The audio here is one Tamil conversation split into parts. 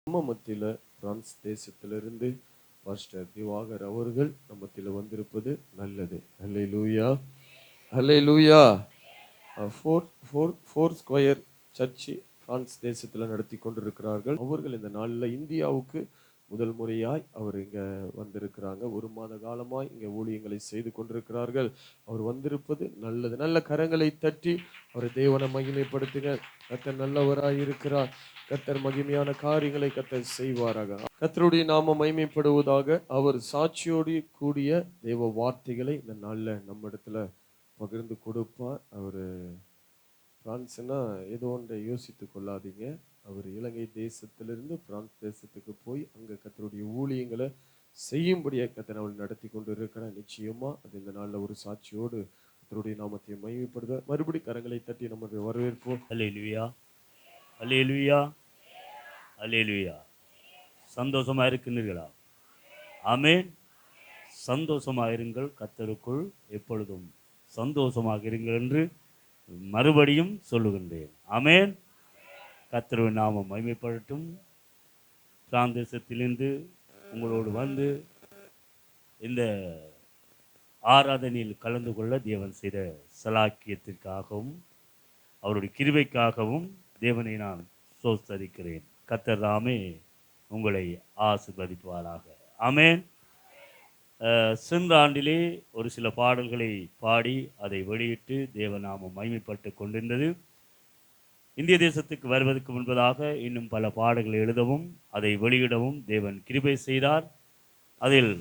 நம்ம மத்தியில் பிரான்ஸ் தேசத்திலிருந்து பாஸ்டர் திவாகர் அவர்கள் நம்ம மத்தியில் வந்திருப்பது நல்லது. அல்லேலூயா, அல்லேலூயா. ஃபோர் ஸ்கொயர் சர்ச்சு பிரான்ஸ் தேசத்தில் நடத்தி கொண்டிருக்கிறார்கள். அவர்கள் இந்த நாளில் இந்தியாவுக்கு முதல் முறையாய் அவர் இங்கே வந்திருக்கிறாங்க. 1 மாத காலமாய் இங்கே ஊழியங்களை செய்து கொண்டிருக்கிறார்கள். அவர் வந்திருப்பது நல்லது. நல்ல கரங்களை தட்டி அவர் தேவனை மகிமைப்படுத்துங்க. கர்த்தர் நல்லவராய் இருக்கிறார். கர்த்தர் மகிமையான காரியங்களை கர்த்தர் செய்வாராக. கர்த்தருடைய நாமம் மகிமைப்படுவதாக. அவர் சாட்சியோடு கூடிய தேவ வார்த்தைகளை இந்த நாளில் நம்ம இடத்துல பகிர்ந்து கொடுப்பார். அவர் பிரான்ஸ்னா ஏதோ ஒன்றை யோசித்து கொள்ளாதீங்க. அவர் இலங்கை தேசத்திலிருந்து பிரான்ஸ் தேசத்துக்கு போய் அங்கே கர்த்தருடைய ஊழியங்களை செய்யும்படியாக கர்த்தர் அவள் நடத்தி கொண்டு இருக்கிறார். நிச்சயமா அது இந்த நாளில் ஒரு சாட்சியோடு கர்த்தருடைய நாமத்தை மகிமைப்படுத்த. மறுபடி கரங்களை தட்டி நம்ம வரவேற்போம். அல்லேலூயா, அல்லேலூயா, அல்லேலூயா. சந்தோஷமாக இருக்கிறீர்களா? ஆமென். சந்தோஷமாக இருங்கள், கர்த்தருக்குள் எப்பொழுதும் சந்தோஷமாக இருங்கள் என்று மறுபடியும் சொல்லுகின்றேன். ஆமென். கர்த்தருவின் நாமம் மகிமைப்படட்டும். பிராந்தேசத்திலிருந்து உங்களோடு வந்து இந்த ஆராதனையில் கலந்து கொள்ள தேவன் செய்த சலாக்கியத்திற்காகவும் அவருடைய கிருபைக்காகவும் தேவனை நான் ஸ்தோத்திரிக்கிறேன். கர்த்தர் தாமே உங்களை ஆசீர்வதிப்பாராக. ஆமென். சென்ற ஆண்டிலே ஒரு சில பாடல்களை பாடி அதை வெளியிட்டு தேவநாமம் மகிமைப்பட்டு கொண்டிருந்தது. இந்திய தேசத்துக்கு வருவதற்கு முன்பதாக இன்னும் பல பாடல்களை எழுதவும் அதை வெளியிடவும் தேவன் கிருபை செய்தார். அதில்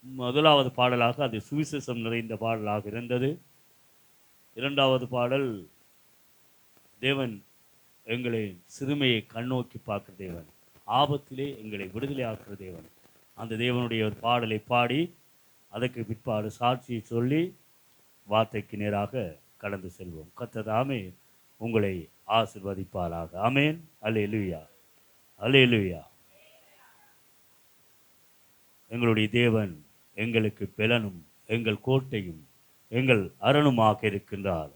முதலாவது பாடலாக அது சுவிசேஷம் நிறைந்த பாடலாக இருந்தது. 2வது பாடல் தேவன் எங்களை சிறுமையை கண்ணோக்கி பார்க்கிற தேவன், ஆபத்திலே எங்களை விடுதலை ஆக்குற தேவன். அந்த தேவனுடைய ஒரு பாடலை பாடி அதற்கு பிற்பாடு சாட்சியை சொல்லி வார்த்தைக்கு நேராக கடந்து செல்வோம். கர்த்தர் தாமே உங்களை ஆசீர்வதிப்பாராக. ஆமென். அல்லேலூயா, அல்லேலூயா. எங்களுடைய தேவன் எங்களுக்கு பெலனும் எங்கள் கோட்டையும் எங்கள் அரணுமாக இருக்கின்றார்.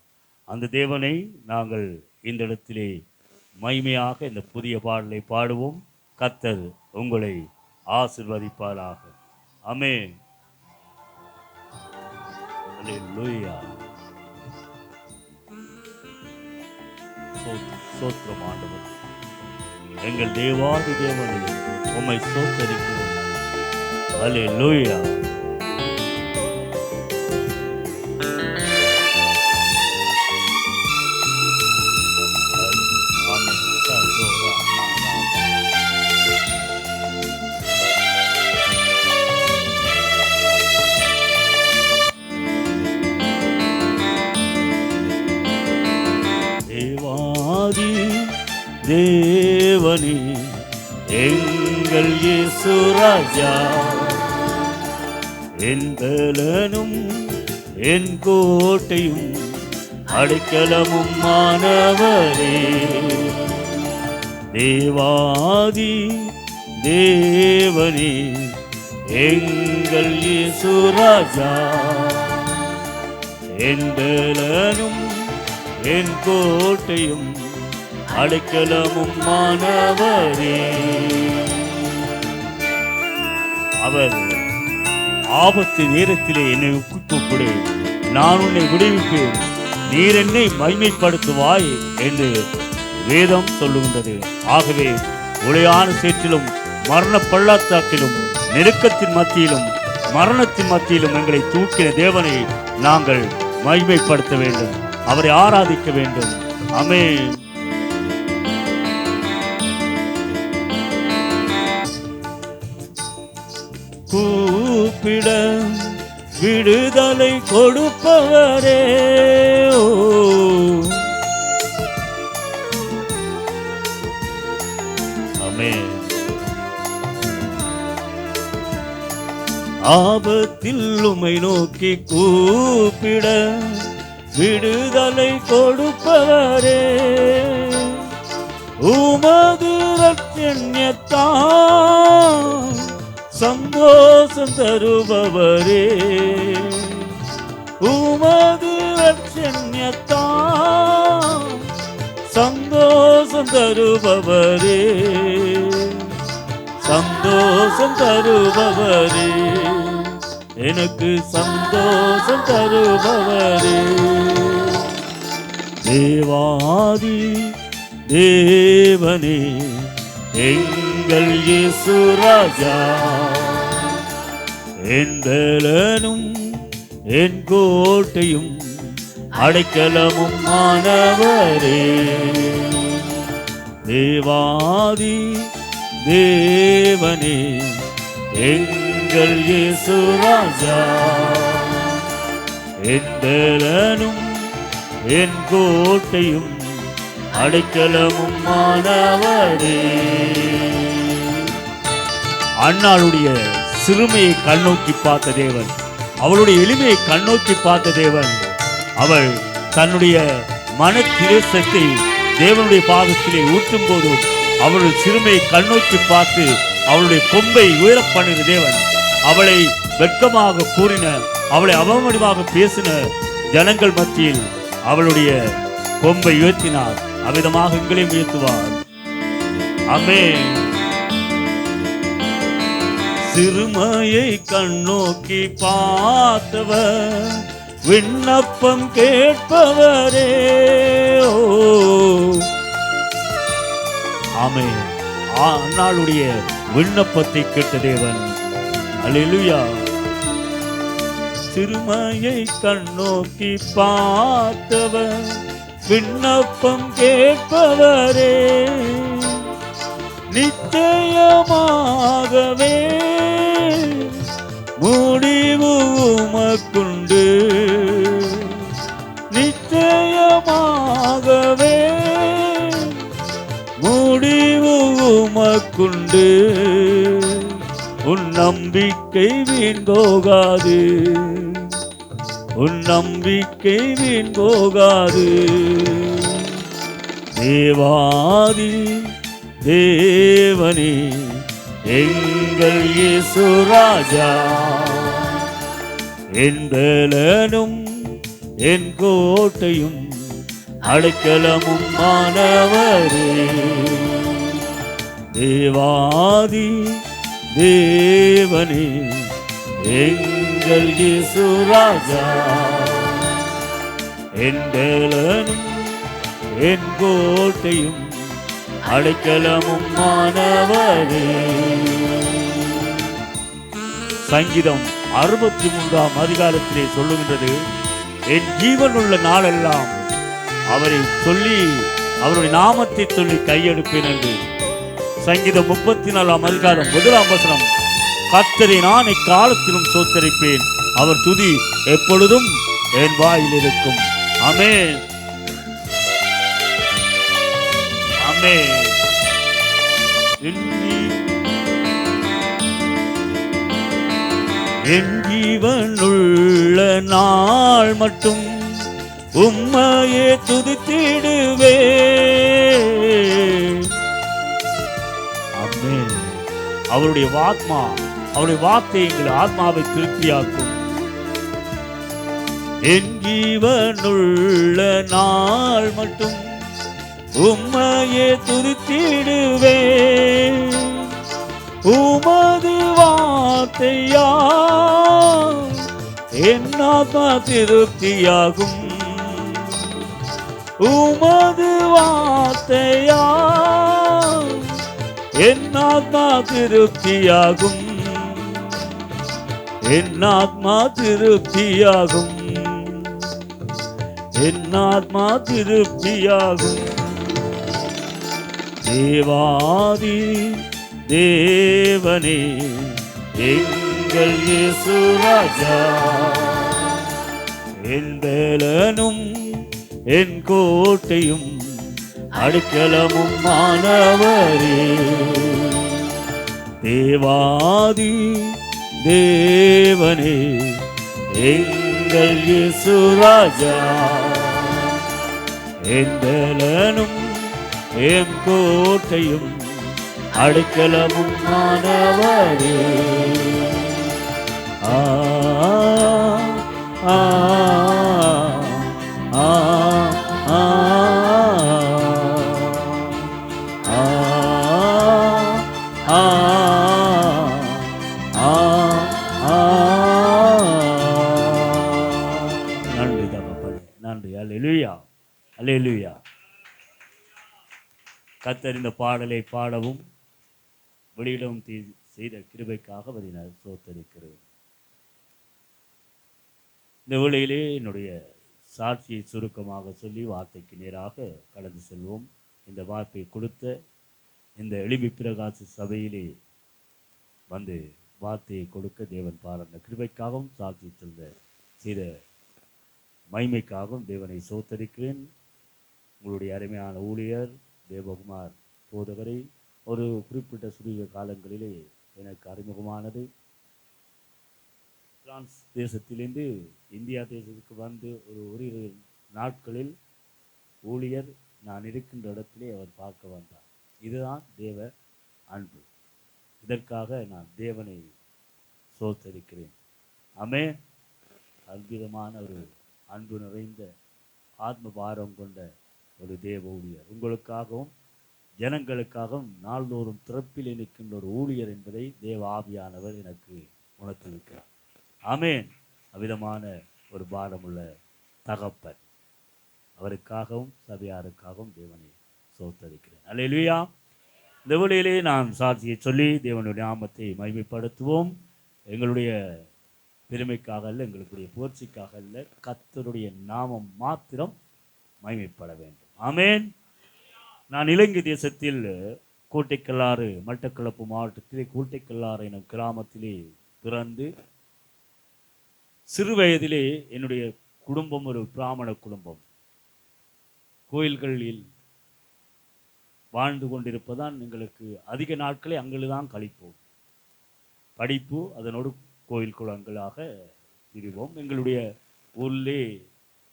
அந்த தேவனை நாங்கள் இந்த இடத்திலே மகிமையாக இந்த புதிய பாடலை பாடுவோம். கர்த்தர் உங்களை ஆசீர்வதிப்பாராக. ஆமென். அல்லேலூயா. சோத்திரம் ஆண்டவர். எங்கள் தேவாதி தேவனை உம்மை சோத்தரிக்கிறோம். அல்லேலூயா. தேவனே எங்கள் இயேசு ராஜா, என் பலனும் என் கோட்டையும் அடைக்கலமும் மானவரே. தேவாதி தேவனே எங்கள் இயேசு ராஜா, என் பலனும் என் கோட்டையும் அடைக்கலமும் மானவரே. அவர் ஆபத்து நேரத்திலே என்னை கூப்பிடு, நான் உன்னை விடுவிப்பேன், நீர் என்னை மகிமைப்படுத்துவாய் என்று வேதம் சொல்லுகின்றது. ஆகவே உளையான சேற்றிலும் மரண பள்ளத்தாக்கிலும் நெருக்கத்தின் மத்தியிலும் மரணத்தின் மத்தியிலும் எங்களை தூக்கின தேவனை நாங்கள் மகிமைப்படுத்த வேண்டும், அவரை ஆராதிக்க வேண்டும். ஆமென். கூப்பிட விடுதலை கொடுப்பவரே, ஆமென். ஆபத்தில் உம்மை நோக்கி கூப்பிட விடுதலை கொடுப்பவரே, உமது ரட்சண்யத்தான் சந்தோஷம் தருபவரே, உமது ரட்சண்யத்தான் சந்தோஷம் தருபவரே, சந்தோஷம் தருபவரே, எனக்கு சந்தோஷம் தருபவரே. தேவாதி தேவனே எங்கள் இயேசு ராஜா, என் பலனும் என் கோட்டையும் அடைக்கலமும் ஆனவரே. தேவாதி தேவனே எங்கள் இயேசு ராஜா, என் பலனும் என் கோட்டையும் அடைக்கலமும் ஆனவரே. அன்னாளுடைய சிறுமையை கண்ணோக்கி பார்த்த தேவன், அவளுடைய எளிமையை கண்ணோக்கி பார்த்த தேவன், அவள் தன்னுடைய மன திரேசத்தை தேவனுடைய பாதத்திலே ஊற்றும் போதும் அவளுடைய சிறுமையை கண்ணோக்கி பார்த்து அவளுடைய கொம்பை உயரப் பண்ணின தேவன், அவளை வெட்கமாக கூறின, அவளை அவமதிப்பாக பேசின ஜனங்கள் மத்தியில் அவளுடைய கொம்பை உயர்த்தினார். அவ்விதமாக எங்களையும் உயர்த்துவார். ஆமென். சிறுமையை கண்ணோக்கி பார்த்தவர், விண்ணப்பம் கேட்பவரே. ஆமென். அன்னாளுடைய விண்ணப்பத்தை கேட்ட தேவன். அல்லேலூயா. சிறுமையை கண்ணோக்கி பார்த்தவர், விண்ணப்பம் கேட்பவரே. நிச்சயமாகவே முடிவு உமக்குண்டு, நிச்சயமாகவே முடிவு உமக்குண்டு. உன் நம்பிக்கை வீண் போகாது, உன் நம்பிக்கை வீண் போகாது. தேவாதி தேவனே எங்கள் இயேசு ராஜா, என் பலனும் என் கோட்டையும் அடைக்கலமும் ஆனவரே. தேவாதி தேவனே எங்கள் இயேசு ராஜா, என் பலனும் என் கோட்டையும் அடைக்கலமும் ஆனவரே. சங்கீதம் 63ஆம் அதிகாரத்திலே சொல்லுகின்றது, என் ஜீவன் உள்ள நாளெல்லாம் அவரை சொல்லி அவருடைய நாமத்தை சொல்லி கையெடுப்பேன் என்று. சங்கீதம் 34ஆம் அதிகாரம் 1ஆம் வசனம், கர்த்தரை நான் எக்காலத்திலும் சோத்தரிப்பேன், அவர் துதி எப்பொழுதும் என் வாயில் இருக்கும். ஆமென். ஆமென். என் ஜீவனுள்ள நாள் மட்டும் உம்மையே துதித்திடுவே. ஆமென். அவருடைய ஆத்மா, அவருடைய வார்த்தை எங்கள் ஆத்மாவை திருப்தியாக்கும். என் ஜீவனுள்ள நாள் மட்டும் உம்மையே துதித்திடுவே. உமது வார்த்தையா என் ஆத்மா திருப்தியாகும். உமது வார்த்தையா என் ஆத்மா திருப்தியாகும், என் ஆத்மா திருப்தியாகும், என் ஆத்மா திருப்தியாகும். தேவாதி தேவனே எங்கள் இயேசு ராஜா, என் பலனும் என் கோட்டையும் அடைக்கலமும் ஆனவரே. தேவாதி தேவனே எங்கள் இயேசு ராஜா, என் பலனும் என் கோட்டையும் அடைக்கலமும் ஆனவரே. ஆ ஆ ஆ ஆ கர்த்தர் இந்த பாடலை பாடவும் வெளியிடவும் செய்த கிருபைக்காக அவரை நான் சோத்தரிக்கிறேன். இந்த வேளையிலே என்னுடைய சாட்சியை சுருக்கமாக சொல்லி வார்த்தைக்கு நேராக கடந்து செல்வோம். இந்த வார்த்தையை கொடுத்த இந்த எளிமை பிரகாச சபையிலே வந்து வார்த்தையை கொடுக்க தேவன் பாராட்டின கிருபைக்காகவும் சாட்சி செய்த மகிமைக்காகவும் தேவனை சோத்தரிக்கிறேன். உங்களுடைய அருமையான ஊழியர் தேவகுமார் போதவரை ஒரு குறிப்பிட்ட சுருங்க காலங்களிலே எனக்கு அறிமுகமானது. பிரான்ஸ் தேசத்திலிருந்து இந்தியா தேசத்துக்கு வந்து ஓரிரு நாட்களில் ஊழியர் நான் இருக்கின்ற இடத்திலே அவர் பார்க்க வந்தார். இதுதான் தேவ அன்பு. இதற்காக நான் தேவனை சோத்தரிக்கிறேன். ஆமென். அற்புதமான ஒரு அன்பு நிறைந்த ஆத்ம பாரம் கொண்ட ஒரு தேவ ஊழியர். உங்களுக்காகவும் ஜனங்களுக்காகவும் நாள்தோறும் திறப்பில் நிற்கின்ற ஒரு ஊழியர் என்பதை தேவ ஆவியானவர் எனக்கு உணர்த்திருக்கிறார். ஆமென். அவ்விதமான ஒரு பாரமுள்ள தகப்பன். அவருக்காகவும் சபையாருக்காகவும் தேவனை சோத்தரிக்கிறேன். அல்லேலூயா. இந்த வேளையிலே நான் சாட்சியை சொல்லி தேவனுடைய நாமத்தை மகிமைப்படுத்துவோம். எங்களுடைய பெருமைக்காக அல்ல, எங்களுடைய புகழ்ச்சிக்காக அல்ல, கர்த்தருடைய நாமம் மாத்திரம் மகிமைப்பட வேண்டும். ஆமென். நான் இலங்கை தேசத்தில் கோட்டைக்கல்லாறு மட்டக்களப்பு மாவட்டத்திலே கோட்டைக்கல்லாறு எனும் கிராமத்திலே பிறந்து சிறு வயதிலே என்னுடைய குடும்பம் ஒரு பிராமண குடும்பம். கோயில்களில் வாழ்ந்து கொண்டிருப்பதான் எங்களுக்கு அதிக நாட்களை அங்குதான் கழிப்போம். படிப்பு அதனோடு கோயில் குளங்களாக திரிவோம். எங்களுடைய ஊரிலே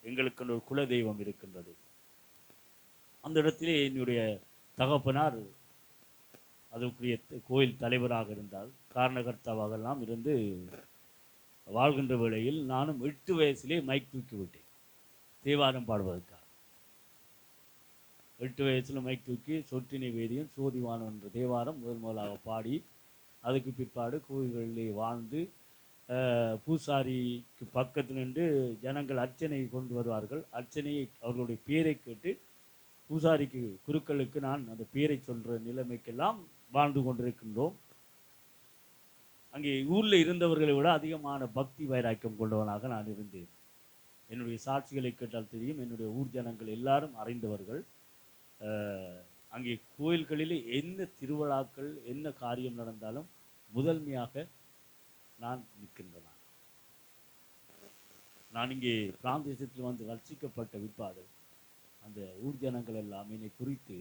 எங்களுக்கு ஒரு குல தெய்வம் இருக்கின்றது. அந்த இடத்திலே என்னுடைய தகப்பனார் அதற்குரிய கோயில் தலைவராக இருந்தால் காரணகர்த்தாவாகலாம் இருந்து வாழ்கின்ற வேளையில் நானும் 8 வயசிலே மைக் தூக்கி விட்டேன் தேவாரம் பாடுவதற்காக. 8 வயசில் மைக் தூக்கி சொற்றினை வேதியும் சோதிவானம் என்ற தேவாரம் முதலாக பாடி அதுக்கு பிற்பாடு கோயில்களிலே வாழ்ந்து பூசாரிக்கு பக்கத்தில் நின்று ஜனங்கள் அர்ச்சனை கொண்டு வருவார்கள். அர்ச்சனையை அவர்களுடைய பேரை கேட்டு பூசாரிக்கு குருக்களுக்கு நான் அந்த பேரை சொல்கிற நிலைமைக்கெல்லாம் வாழ்ந்து கொண்டிருக்கின்றோம். அங்கே ஊரில் இருந்தவர்களை விட அதிகமான பக்தி வைராக்கியம் கொண்டவனாக நான் இருந்தேன். என்னுடைய சாட்சிகளை கேட்டால் தெரியும். என்னுடைய ஊர் ஜனங்கள் எல்லாரும் அறிந்தவர்கள். அங்கே கோயில்களில் என்ன திருவிழாக்கள் என்ன காரியம் நடந்தாலும் முதன்மையாக நான் நிற்கின்றன. நான் இங்கே பிராந்தேசத்தில் வந்து ரட்சிக்கப்பட்ட விற்பாடு அந்த ஊர் ஜனங்கள் எல்லாம் என்னை குறித்து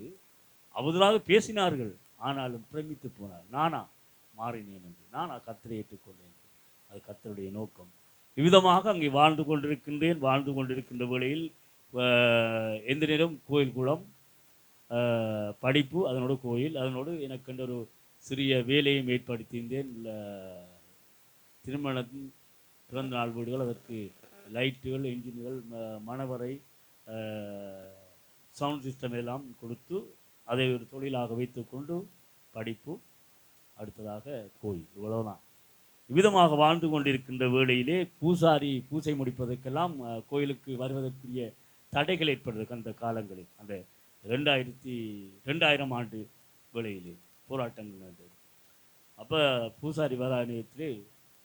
அவதலாக பேசினார்கள். ஆனாலும் பிரமித்து போனார். நானா மாறினேன் என்று, நானா கர்த்தரை ஏற்றுக்கொண்டேன். அது கர்த்தருடைய நோக்கம். இவ்விதமாக அங்கே வாழ்ந்து கொண்டிருக்கின்றேன். வாழ்ந்து கொண்டிருக்கின்ற வேளையில் எந்த நேரம் கோயில் குளம், படிப்பு, அதனோடு கோயில், அதனோடு எனக்கு ஒரு சிறிய வேலையும் ஏற்படுத்தியிருந்தேன். திருமணத்தின் பிறந்த நாள் வீடுகள், அதற்கு லைட்டுகள், என்ஜின்கள், மணவரை, சவுண்ட் சிஸ்டம் எல்லாம் கொடுத்து அதை ஒரு தொழிலாக வைத்துக்கொண்டு படிப்பு, அடுத்ததாக கோயில், இவ்வளவுதான். இவ்விதமாக வாழ்ந்து கொண்டிருக்கின்ற வேளையிலே பூசை முடிப்பதற்கெல்லாம் கோயிலுக்கு வருவதற்குரிய தடைகள் ஏற்படுறது. அந்த காலங்களில் அந்த 2000 ஆண்டு வேளையிலே போராட்டங்கள் நடந்தது. அப்போ பூசாரி வராணியத்திலே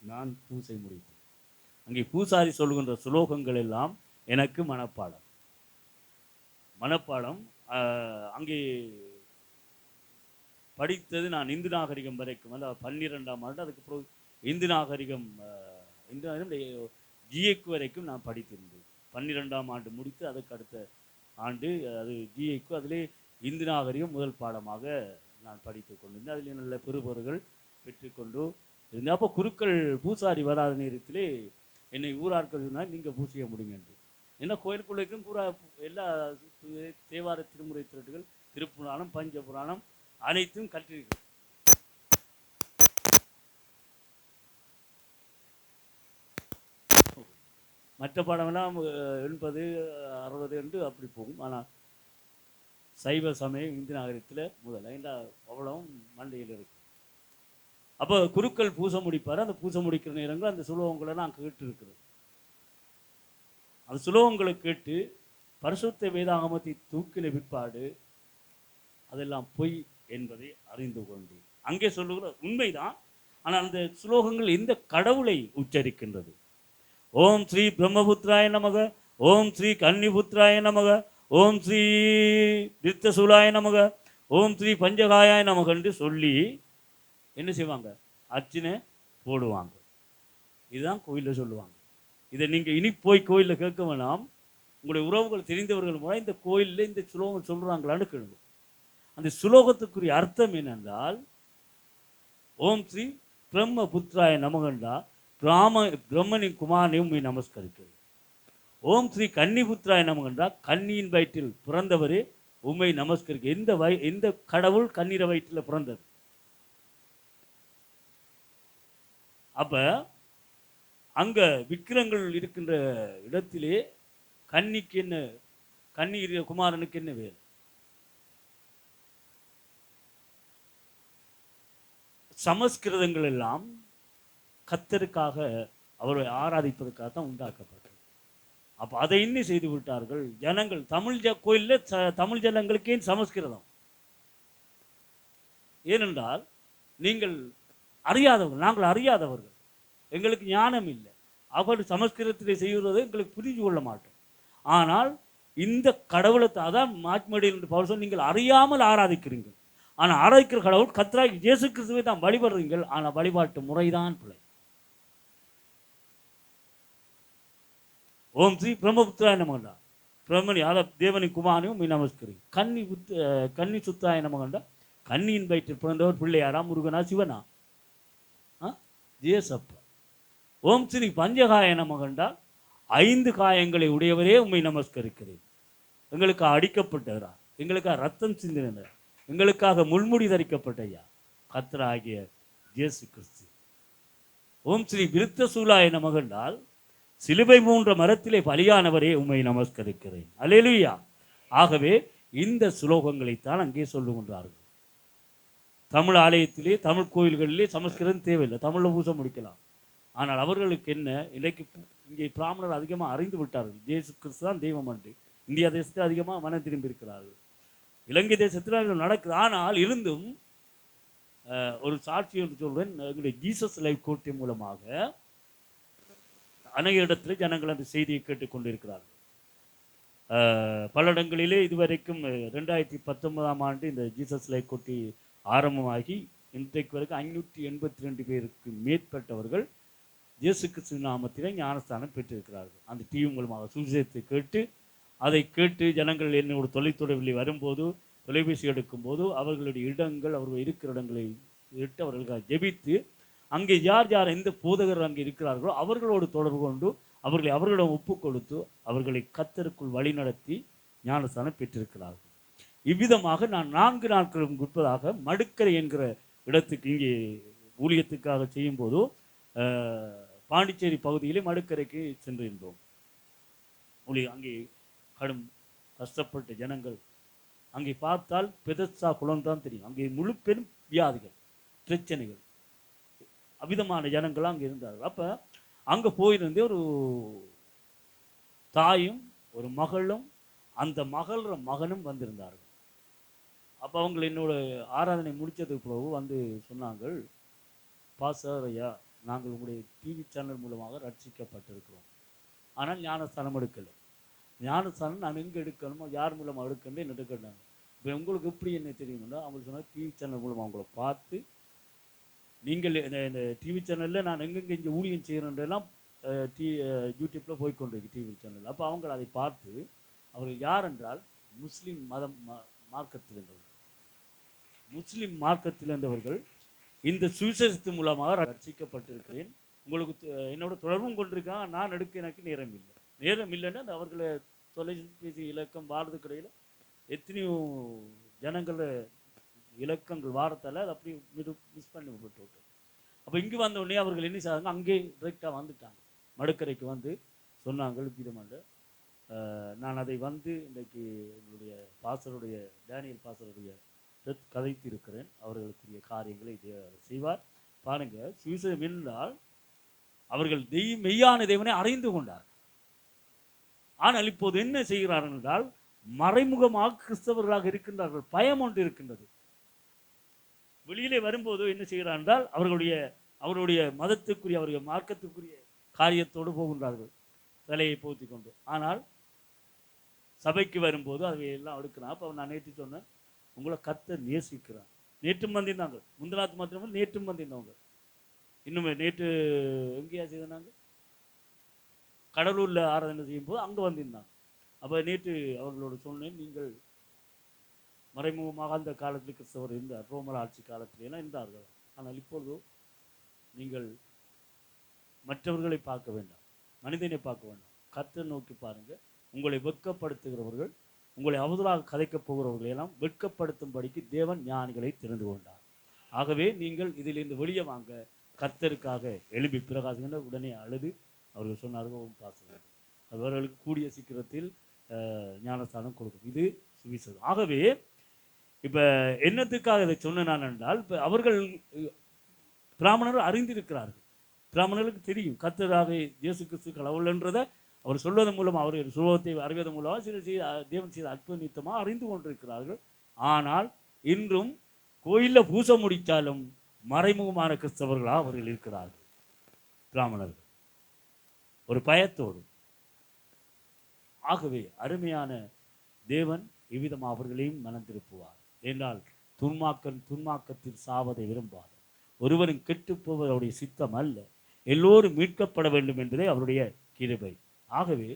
நான் பூசை முடித்தேன். அங்கே பூசாரி சொல்கின்ற சுலோகங்கள் எல்லாம் எனக்கு மனப்பாடம். அங்கே படித்தது நான் இந்து நாகரிகம் வரைக்கும், அதாவது 12ஆம் ஆண்டு. அதுக்கப்புறம் இந்து நாகரிகம் ஜிஏக்கு வரைக்கும் நான் படித்திருந்தேன். 12ஆம் ஆண்டு முடித்து அதுக்கு அடுத்த ஆண்டு அது ஜிஏக்கு, அதிலே இந்து நாகரிகம் முதல் பாடமாக நான் படித்து கொண்டிருந்தேன். அதில் நல்ல பெறுபவர்கள் பெற்றுக்கொண்டு இருந்தேன். அப்போ குருக்கள் பூசாரி வராத நேரத்திலே என்னை ஊரார்கள் சொன்னால் நீங்கள் பூசிய முடியும் என்று. என்ன கோயிலுக்குள்ளைக்கும் எல்லா தேவார திருமுறை திரட்டுகள், திருப்புராணம், பஞ்ச புராணம் அனைத்தும் கற்றிருக்கிறது. மற்ற பாடமெல்லாம் 80, 60 என்று அப்படி போகும். ஆனால் சைவ சமயம் இந்து நாகரிகத்தில் முதல்ல அவ்வளவும் மண்டையில் இருக்கு. அப்போ குருக்கள் பூசை முடிப்பார். அந்த பூசை முடிக்கிற நேரங்கள் அந்த சுலோகங்களை நான் கேட்டு இருக்கிறேன். அந்த சுலோகங்களை கேட்டு பரிசுத்த வேதாகமத்தை தூக்கின பிற்பாடு அதெல்லாம் பொய் என்பதை அறிந்து கொண்டேன். அங்கே சொல்லுகிற உண்மைதான். ஆனால் அந்த ஸ்லோகங்கள் எந்த கடவுளை உச்சரிக்கின்றது? ஓம் ஸ்ரீ பிரம்மபுத்திராய நமக, ஓம் ஸ்ரீ கன்னிபுத்திராய நமக, ஓம் ஸ்ரீ விருத்தசூலாய நமக, ஓம் ஸ்ரீ பஞ்சகாயாய நமக என்று சொல்லி என்ன செய்வாங்க? அர்ச்சனை போடுவாங்க. இதுதான் கோயிலில் சொல்லுவாங்க. இதை நீங்கள் இனி போய் கோயிலில் கேட்க வேணாம். உங்களுடைய உறவுகள் தெரிந்தவர்கள் மூலம் இந்த கோயிலில் இந்த சுலோகம் சொல்கிறாங்களான்னு கேளுங்க. அந்த சுலோகத்துக்குரிய அர்த்தம் என்னென்றால், ஓம் ஸ்ரீ பிரம்ம புத்திராய நமகண்டா பிரம்மனின் குமாரனையும் உம்மை நமஸ்கரிக்கிறது. ஓம் ஸ்ரீ கன்னிபுத்திராய நமகண்டா கன்னியின் வயிற்றில் பிறந்தவரே உம்மை நமஸ்கரிக்க. எந்த கடவுள் கண்ணீர வயிற்றில் பிறந்தது? அப்ப அங்க விக்கிரங்கள் இருக்கின்ற இடத்திலே கன்னிக்கு என்ன, கண்ணீர் குமாரனுக்கு என்ன வேறு? சமஸ்கிருதங்கள் எல்லாம் கத்தருக்காக அவரை ஆராதிப்பதற்காக தான் உண்டாக்கப்பட்டது. அப்போ அதை இன்னும் செய்து விட்டார்கள் ஜனங்கள். தமிழ் கோயிலில் தமிழ் ஜனங்களுக்கே சமஸ்கிருதம். ஏனென்றால் நீங்கள் அறியாதவர்கள், நாங்கள் அறியாதவர்கள், எங்களுக்கு ஞானம் இல்லை. அவர் சமஸ்கிருதத்தை செய்வதை எங்களுக்கு புரிஞ்சு கொள்ள மாட்டோம். ஆனால் இந்த கடவுளை அதான் மாட்மடியில் என்று பவுல் சொன்ன, நீங்கள் அறியாமல் ஆராதிக்கிறீர்கள். ஆனால் ஆராதிக்கிற கடவுள் கர்த்தராகிய இயேசு கிறிஸ்துவை தான் வழிபடுறீங்கள். ஆனால் வழிபாட்டு முறைதான் பிழை. ஓம் ஸ்ரீ பிரம்மபுத்திராய நமகண்டா பிரம்மணி தேவனின் குமாரனையும் உம்மை நமஸ்கரி. கன்னி சுத்தாய நமகண்டா கன்னியின் வயிற்றில் பிறந்தவர் பிள்ளையாரா, முருகனா, சிவனா? ஜேசப்பா. ஓம் ஸ்ரீ பஞ்சகாய நமகண்டா 5 காயங்களை உடையவரே உம்மை நமஸ்கரிக்கிறேன். எங்களுக்காக அடிக்கப்பட்டவரா, எங்களுக்காக ரத்தம் சிந்தினார், எங்களுக்காக முள்முடி தரிக்கப்பட்டையா கர்த்தராகிய இயேசு கிறிஸ்து. ஓம் ஸ்ரீ விருத்தசூலாய நமகண்டால் சிலுவை மூன்ற மரத்திலே பலியானவரே உம்மை நமஸ்கரிக்கிறேன். அல்லேலூயா. ஆகவே இந்த சுலோகங்களைத்தான் அங்கே சொல்லுகின்றார்கள். தமிழ் ஆலயத்திலே, தமிழ் கோயில்களிலே சமஸ்கிருதம் தேவையில்லை, தமிழில் பூசை முடிக்கலாம். ஆனால் அவர்களுக்கு என்ன, இன்றைக்கு இங்கே பிராமணர் அதிகமாக அறிந்து விட்டார்கள் இயேசு கிறிஸ்து தான் தெய்வம் என்று. இந்தியா தேசத்தில் அதிகமாக மனம் திரும்பி இருக்கிறார்கள். இலங்கை தேசத்தில் நடக்குது. ஆனால் இருந்தும் ஒரு சாட்சி என்று சொல்றேன். எங்களுடைய ஜீசஸ் லைவ் கோட்டை மூலமாக அநேக இடத்துல ஜனங்கள் அந்த செய்தியை கேட்டுக்கொண்டிருக்கிறார்கள். பல இடங்களிலே இதுவரைக்கும் 2019ஆம் ஆண்டு இந்த ஜீசஸ் லைவ் கோட்டை ஆரம்பமாகி இன்றைக்கு வரைக்கும் 582 பேருக்கு மேற்பட்டவர்கள் இயேசு கிறிஸ்து நாமத்திலே ஞானஸ்தானம் பெற்றிருக்கிறார்கள். அந்த டிவி மூலமாக சுவிசேஷத்தை கேட்டு, அதை கேட்டு ஜனங்கள் என்னோட தொலைத்தொடர்பில் வரும்போது, தொலைபேசி எடுக்கும்போது அவர்களுடைய இடங்கள், அவர்கள் இருக்கிற இடங்களை இட்டு அவர்களுக்காக ஜெபித்து, அங்கே யார் யார் எந்த போதகர் அங்கே இருக்கிறார்களோ அவர்களோடு தொடர்பு கொண்டு அவர்களிடம் ஒப்பு கொடுத்து அவர்களை கர்த்தருக்குள் வழி நடத்தி ஞானஸ்தானம் பெற்றிருக்கிறார்கள். இவ்விதமாக நான் 4 நாட்களுக்கு முற்பதாக மடுக்கரை என்கிற இடத்துக்கு இங்கே ஊழியத்துக்காக செய்யும்போது பாண்டிச்சேரி பகுதியிலே மடுக்கரைக்கு சென்றிருந்தோம். அங்கே கடும் கஷ்டப்பட்ட ஜனங்கள், அங்கே பார்த்தால் பெதஸ்தா குளம் தான் தெரியும். அங்கே முழு பெரும் வியாதிகள், பிரச்சனைகள், அவ்விதமான ஜனங்கள் அங்கே இருந்தார்கள். அப்போ அங்கே போயிருந்தே ஒரு தாயும் ஒரு மகளும் அந்த மகள மகனும் வந்திருந்தார்கள். அப்போ அவங்க என்னோட ஆராதனை முடித்ததுக்கு பிறகு வந்து சொன்னாங்கள், பாஸ்டர் ஐயா, நாங்கள் உங்களுடைய டிவி சேனல் மூலமாக ரட்சிக்கப்பட்டிருக்கிறோம், ஆனால் ஞானஸ்தானம் எடுக்கலை. ஞானஸ்தானம் நான் எங்கே எடுக்கணுமோ, யார் மூலமாக எடுக்கணும் என்ன எடுக்கணும். இப்போ உங்களுக்கு எப்படி என்ன தெரியும்னா, அவங்க சொன்னால் டிவி சேனல் மூலமாக அவங்கள பார்த்து, நீங்கள் இந்த டிவி சேனலில் நான் எங்கெங்கே இங்கே ஊழியம் செய்கிறேன்றெல்லாம் யூடியூப்பில் போய்கொண்டிருக்கு டிவி சேனல். அப்போ அவங்க அதை பார்த்து, அவர்கள் யார் என்றால் முஸ்லீம் மதம் மார்க்கத்தில் இருந்தவர்கள். முஸ்லீம் மார்க்கத்தில் இருந்தவர்கள் இந்த சுவிசேஷத்தின் மூலமாக ரட்சிக்கப்பட்டிருக்கிறேன், உங்களுக்கு என்னோட தொடர்பும் கொண்டிருக்காங்க, நான் எடுக்க எனக்கு நேரம் இல்லைன்னா அந்த அவர்களை தொலைபேசி இலக்கம் வாரது கிடையில் எத்தனையோ ஜனங்கள் இலக்கங்கள் வாரத்தால் அது அப்படி மிஸ் பண்ணி விட்டு. அப்போ இங்கே வந்த உடனே அவர்கள் என்ன செய்தாங்க, அங்கே டிரெக்டாக வந்துட்டாங்க. மடுக்கரைக்கு வந்து சொன்னாங்க விதமாக, நான் அதை வந்து இன்றைக்கு எங்களுடைய பாஸ்டருடைய டேனியல் பாஸ்டருடைய கதைத்து இருக்கிறேன், அவர்களுக்குரிய காரியங்களை இதை செய்வார். பாருங்க, சுவிசேஷம் என்றால் அவர்கள் மெய்யான தேவனை அறிந்து கொண்டார். ஆனால் இப்போது என்ன செய்கிறார்கள் என்றால், மறைமுகமாக கிறிஸ்தவர்களாக இருக்கின்றார்கள். பயம் ஒன்று இருக்கின்றது. வெளியிலே வரும்போது என்ன செய்கிறார் என்றால் அவருடைய மதத்துக்குரிய அவருடைய மார்க்கத்துக்குரிய காரியத்தோடு போகின்றார்கள் தலையை போத்தி கொண்டு. ஆனால் சபைக்கு வரும்போது அதை எல்லாம் அடுக்கிறான். அப்போ நான் நேற்று சொன்னேன், உங்களை கர்த்தர் நேசிக்கிறான். நேற்றும் வந்திருந்தாங்க, முந்தினாத்து மாத்திரமே நேற்றும் வந்திருந்தவங்க. இன்னுமே நேற்று எங்கேயா செய்தாங்க, கடலூரில் ஆராதனை செய்யும் போது அங்கே வந்திருந்தாங்க. அப்போ நேற்று அவர்களோடு சொன்னேன், நீங்கள் மறைமுகமாக அந்த காலத்தில் கிறிஸ்தவர் இருந்தார், ரோமர் ஆட்சி காலத்திலாம் இருந்தார்கள். ஆனால் இப்பொழுது நீங்கள் மற்றவர்களை பார்க்க வேண்டாம், மனிதனை பார்க்க வேண்டாம், கர்த்தர் நோக்கி பாருங்கள். உங்களை வெட்கப்படுத்துகிறவர்கள், உங்களை அவதூறாக கதைக்கப் போகிறவர்களை எல்லாம் வெட்கப்படுத்தும்படிக்கு தேவன் ஞானிகளை தெரிந்து கொண்டார். ஆகவே நீங்கள் இதிலிருந்து வெளியே வாங்க, கர்த்தருக்காக எழுப்பி பிரகாசுகின்ற உடனே அழுது அவர்கள் சொன்னார்கள், பாசம் அவர்களுக்கு கூடிய சீக்கிரத்தில் ஞானஸ்தானம் கொடுக்கும். இது சுவிசேஷம். ஆகவே இப்போ என்னத்துக்காக இதை சொன்ன நான் என்றால், இப்போ அவர்கள் பிராமணர்கள் அறிந்திருக்கிறார்கள், பிராமணர்களுக்கு தெரியும் கர்த்தராக இயேசு கிறிஸ்து கடவுள் என்றதை அவர் சொல்வதன் மூலம், அவர்கள் சுலோகத்தை அறிவதன் மூலமாக சில தேவன் செய்த அற்புதமாக அறிந்து கொண்டிருக்கிறார்கள். ஆனால் இன்றும் கோயிலில் பூசை முடித்தாலும் மறைமுகமான கிறிஸ்தவர்களாக அவர்கள் இருக்கிறார்கள், பிராமணர்கள், ஒரு பயத்தோடு. ஆகவே அருமையான தேவன் இவ்விதம் அவர்களையும் மனம் திருப்புவார். என்றால் துன்மாக்கத்தில் சாவதை விரும்பார், ஒருவரும் கெட்டுப்போவது அவருடைய சித்தம் அல்ல, எல்லோரும் மீட்கப்பட வேண்டும் என்பதே அவருடைய கிருபை. ஆகவே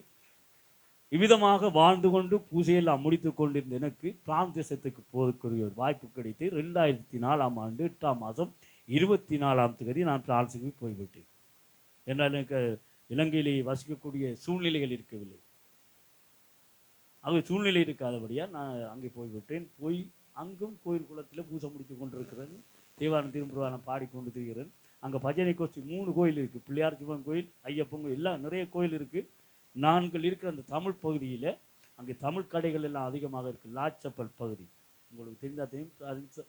இவ்விதமாக வாழ்ந்து கொண்டு பூசையெல்லாம் முடித்து கொண்டிருந்த எனக்கு பிரான்ஸ் தேசத்துக்கு போவதற்குரிய ஒரு வாய்ப்பு கிடைத்து 2004ஆம் ஆண்டு 8ஆம் மாதம் 24ஆம் தேதி நான் பிரான்ஸுக்கு போய்விட்டேன். என்றால் எனக்கு இலங்கையிலே வசிக்கக்கூடிய சூழ்நிலைகள் இருக்கவில்லை. ஆகவே சூழ்நிலை இருக்காதபடியாக நான் அங்கே போய்விட்டேன். போய் அங்கும் கோயில் குளத்தில் பூசை முடித்து கொண்டிருக்கிறேன், தேவாரம் திரும்புவானம் பாடிக்கொண்டு திரிகிறேன். அங்கே பஜனை கோஷ்டி 3 கோயில் இருக்குது, பிள்ளையார் சிவன் கோயில், ஐயப்பன் கோயில், எல்லாம் நிறைய கோயில் இருக்குது. நாங்கள் இருக்கிற அந்த தமிழ் பகுதியில் அங்கே தமிழ் கடைகள் எல்லாம் அதிகமாக இருக்குது. லாச்சப்பல் பகுதி உங்களுக்கு தெரிந்தால் தெரியும்,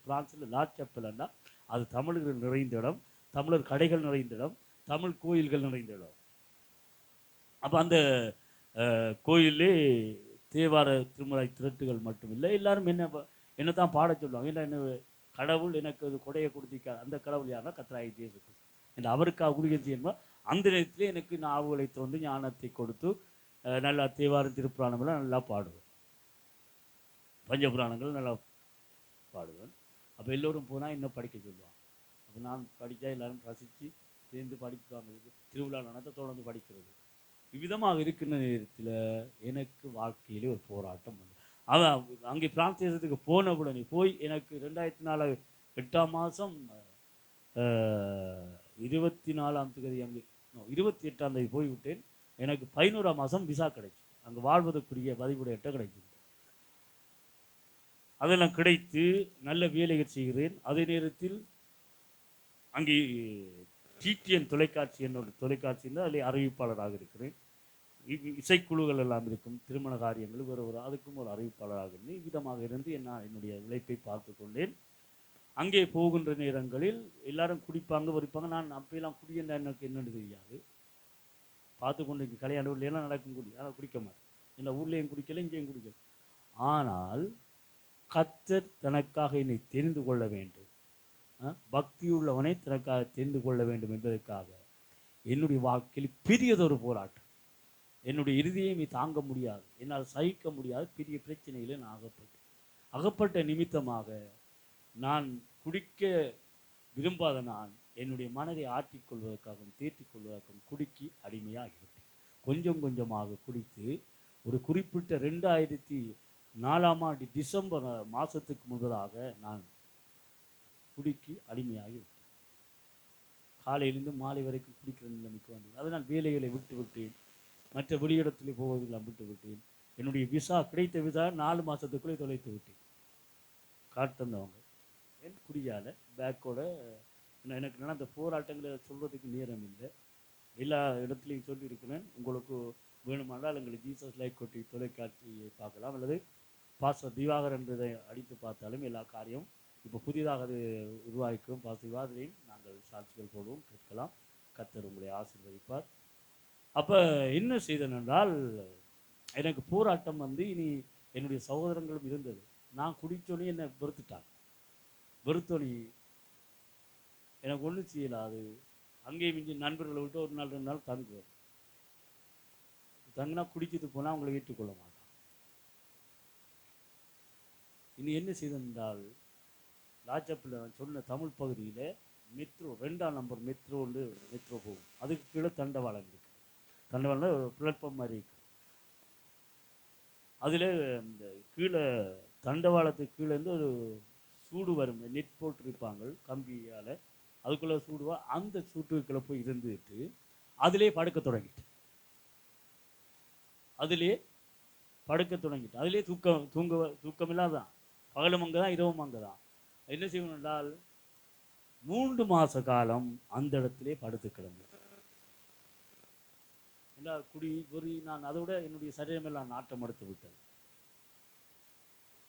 பிரான்ஸில் லாச்சப்பல்னா அது தமிழர்கள் நிறைந்த இடம், தமிழர் கடைகள் நிறைந்த இடம், தமிழ் கோயில்கள் நிறைந்த இடம். அப்போ அந்த கோயிலே தேவார திருமலை திரட்டுகள் மட்டும் இல்லை, எல்லாரும் என்ன தான் பாட சொல்லுவாங்க. ஏன்னா என்ன கடவுள் எனக்கு அது கொடையை கொடுத்திருக்கார், அந்த கடவுள் யாருன்னா கர்த்தராகிய இயேசு கிறிஸ்து என்று அவருக்காக குளிகை செய்யணும். அந்த நேரத்தில் எனக்கு நாவுகளை தோன்றி ஞானத்தை கொடுத்து நல்லா தேவாரம் திருப்புராணங்கள்லாம் நல்லா பாடுவேன், பஞ்சபுராணங்கள் நல்லா பாடுவேன். அப்போ எல்லோரும் போனால் இன்னும் படிக்க சொல்லுவாங்க. அப்போ நான் படித்தா எல்லாரும் ரசித்து சேர்ந்து படிப்பாங்க, திருவிழா நடத்த தொடர்ந்து படிக்கிறது. இவ்விதமாக இருக்கின்ற நேரத்தில் எனக்கு வாழ்க்கையிலே ஒரு போராட்டம் வந்து, அவன் அங்கே பிரான்ஸ் தேசத்துக்கு போனவுடனே போய் எனக்கு 2004 8ஆம் மாதம் 24ஆம் தேதி அங்கே 28ஆம் தேதி போய்விட்டேன். எனக்கு 11ஆம் மாதம் விசா கிடைச்சி அங்கே வாழ்வதற்குரிய பதிவுடைய எட்ட கிடைச்சிது. அதெல்லாம் கிடைத்து நல்ல வேலைகள் செய்கிறேன். அதே நேரத்தில் அங்கே டிடிஎன் தொலைக்காட்சி என்னோட தொலைக்காட்சி இருந்தால் அதில் அறிவிப்பாளராக இருக்கிறேன். இசைக்குழுக்கள் எல்லாம் இருக்கும், திருமண காரியங்கள் வேறு அதுக்கும் ஒரு அறிவிப்பாளராக இருந்து இவ்விதமாக இருந்து என்னுடைய உழைப்பை பார்த்து கொண்டேன். அங்கே போகின்ற நேரங்களில் எல்லாரும் குடிப்பாங்க வரிப்பாங்க. நான் அப்பெல்லாம் குடியேன் எனக்கு என்னென்னு தெரியாது, பார்த்து கொண்டு கல்யாண எல்லாம் நடக்கும் குடி, ஆனால் குடிக்க மாட்டேன். இல்லை ஊர்லேயும் குடிக்கல, இங்கேயும் குடிக்கல. ஆனால் கர்த்தர் தனக்காக என்னை தெரிந்து கொள்ள வேண்டும், பக்தியுள்ளவனை தனக்காக தெரிந்து கொள்ள வேண்டும் என்பதற்காக என்னுடைய வாழ்க்கையில் பெரியதொரு போராட்டம், என்னுடைய இறுதியை தாங்க முடியாது, என்னால் சகிக்க முடியாது பெரிய பிரச்சனைகளை நான் அகப்பட்ட நிமித்தமாக நான் குடிக்க விரும்பாத நான் என்னுடைய மனதை ஆற்றிக்கொள்வதற்காகவும் தேற்றிக் கொள்வதற்காகவும் குடிக்கு அடிமையாகிவிட்டேன். கொஞ்சம் கொஞ்சமாக குடித்து ஒரு குறிப்பிட்ட 2004ஆம் ஆண்டு டிசம்பர் மாதத்துக்கு முன்பதாக நான் குடிக்கு அடிமையாகிவிட்டேன். காலையிலிருந்து மாலை வரைக்கும் குடிக்கிற நிலைமைக்கு வந்தது. அதனால் வேலைகளை விட்டு விட்டேன், மற்ற வெளியிடத்தில் போவதெல்லாம் விட்டு விட்டேன். என்னுடைய விசா கிடைத்த விசா 4 மாதத்துக்குள்ளே தொலைத்து விட்டேன். காட்டுந்தவங்க என் குடியால் பேக்கோட எனக்கு நடந்த போராட்டங்களை சொல்கிறதுக்கு நேரம் இல்லை. எல்லா இடத்துலையும் சொல்லியிருக்கிறேன். உங்களுக்கு வேணுமானால் எங்களுக்கு ஜீசஸ் லைஃப் கொட்டி தொலைக்காட்சியை பார்க்கலாம், அல்லது பாஸ்டர் திவாகர் என்றதை அடித்து பார்த்தாலும் எல்லா காரியம் இப்போ புதிதாக அது உருவாக்கிக்கும். பாஸ்டர் திவாகரையும் நாங்கள் சாட்சிகள் போடுவோம், கேட்கலாம். கர்த்தர் உங்களை ஆசீர்வதிப்பார். அப்போ என்ன செய்தேன் என்றால், எனக்கு போராட்டம் வந்து இனி என்னுடைய சகோதரங்களும் இருந்தது. நான் குடித்தோன்னே என்னை வெறுத்தோனி எனக்கு ஒன்றும் செய்யலாது. அங்கேயும் இங்கே நண்பர்களை விட்டு ஒரு நாள் 2 நாள் தங்குவேன். தங்கினா குடிச்சிட்டு போனால் அவங்களை ஏற்றுக்கொள்ள மாட்டான். இனி என்ன செய்தால் லாச்சப்பில் நான் சொன்ன தமிழ் பகுதியில் மெட்ரோ 2ஆம் நம்பர் மெட்ரோ போகும். அதுக்கு கீழே தண்டவாளம் இருக்குது. தண்டவாளம் ஒரு பிளாட்ஃபார்ம் மாதிரி இருக்குது. அதில் இந்த கீழே தண்டவாளத்துக்கு கீழேருந்து ஒரு சூடு வரும், நெட் போட்டிருப்பாங்க கம்பியால், அதுக்குள்ளே சூடுவா. அந்த சூட்டுக்குள்ளே போய் இருந்துட்டு அதிலே படுக்க தொடங்கிட்டு அதிலே தூக்கமில்லாதான். பகலும் அங்கே தான், இரவும் அங்கே தான். என்ன செய்யணும் என்றால் 3 மாத காலம் அந்த இடத்திலே படுத்து கிடந்தேன். எல்லா குடி பொறி நான் அதோட என்னுடைய சரீரமெல்லாம் நாட்டம் எடுத்து விட்டது.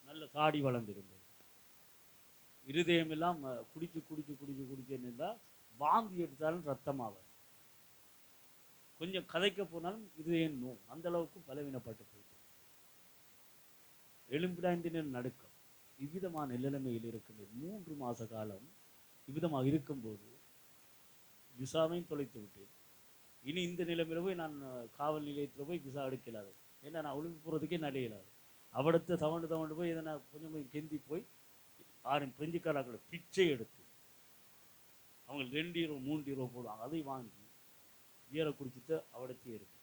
நல்ல தாடி வளர்ந்திருந்தது. இருதயம் எல்லாம் குடிச்சு இருந்தால் வாந்தி எடுத்தாலும் ரத்தமாவது. கொஞ்சம் கதைக்க போனாலும் இருதயம் நோ, அந்த அளவுக்கு பலவீனப்பட்டு போயிட்டு எலும்பிடாய்ந்து நடுக்கம். இவ்விதமான நிலைமையில் இருக்கின்றது. 3 மாத காலம் இவ்விதமாக இருக்கும்போது விசாவையும் தொலைத்து விட்டேன். இனி இந்த நிலைமையில போய் நான் காவல் நிலையத்தில் போய் விசா எடுக்கலாது. ஏன்னா நான் ஒளிவு போகிறதுக்கே நடையிலாது. அவடத்தை தவண்டு போய் இதை நான் கொஞ்சம் கெந்தி போய் 6 பிரெஞ்சுக்காரர்களை பிச்சை எடுத்து அவங்க 2 யூரோ 3 யூரோ போடுவாங்க. அதை வாங்கி பியரை குடிச்சிட்டு அவடத்தையே இருக்கு.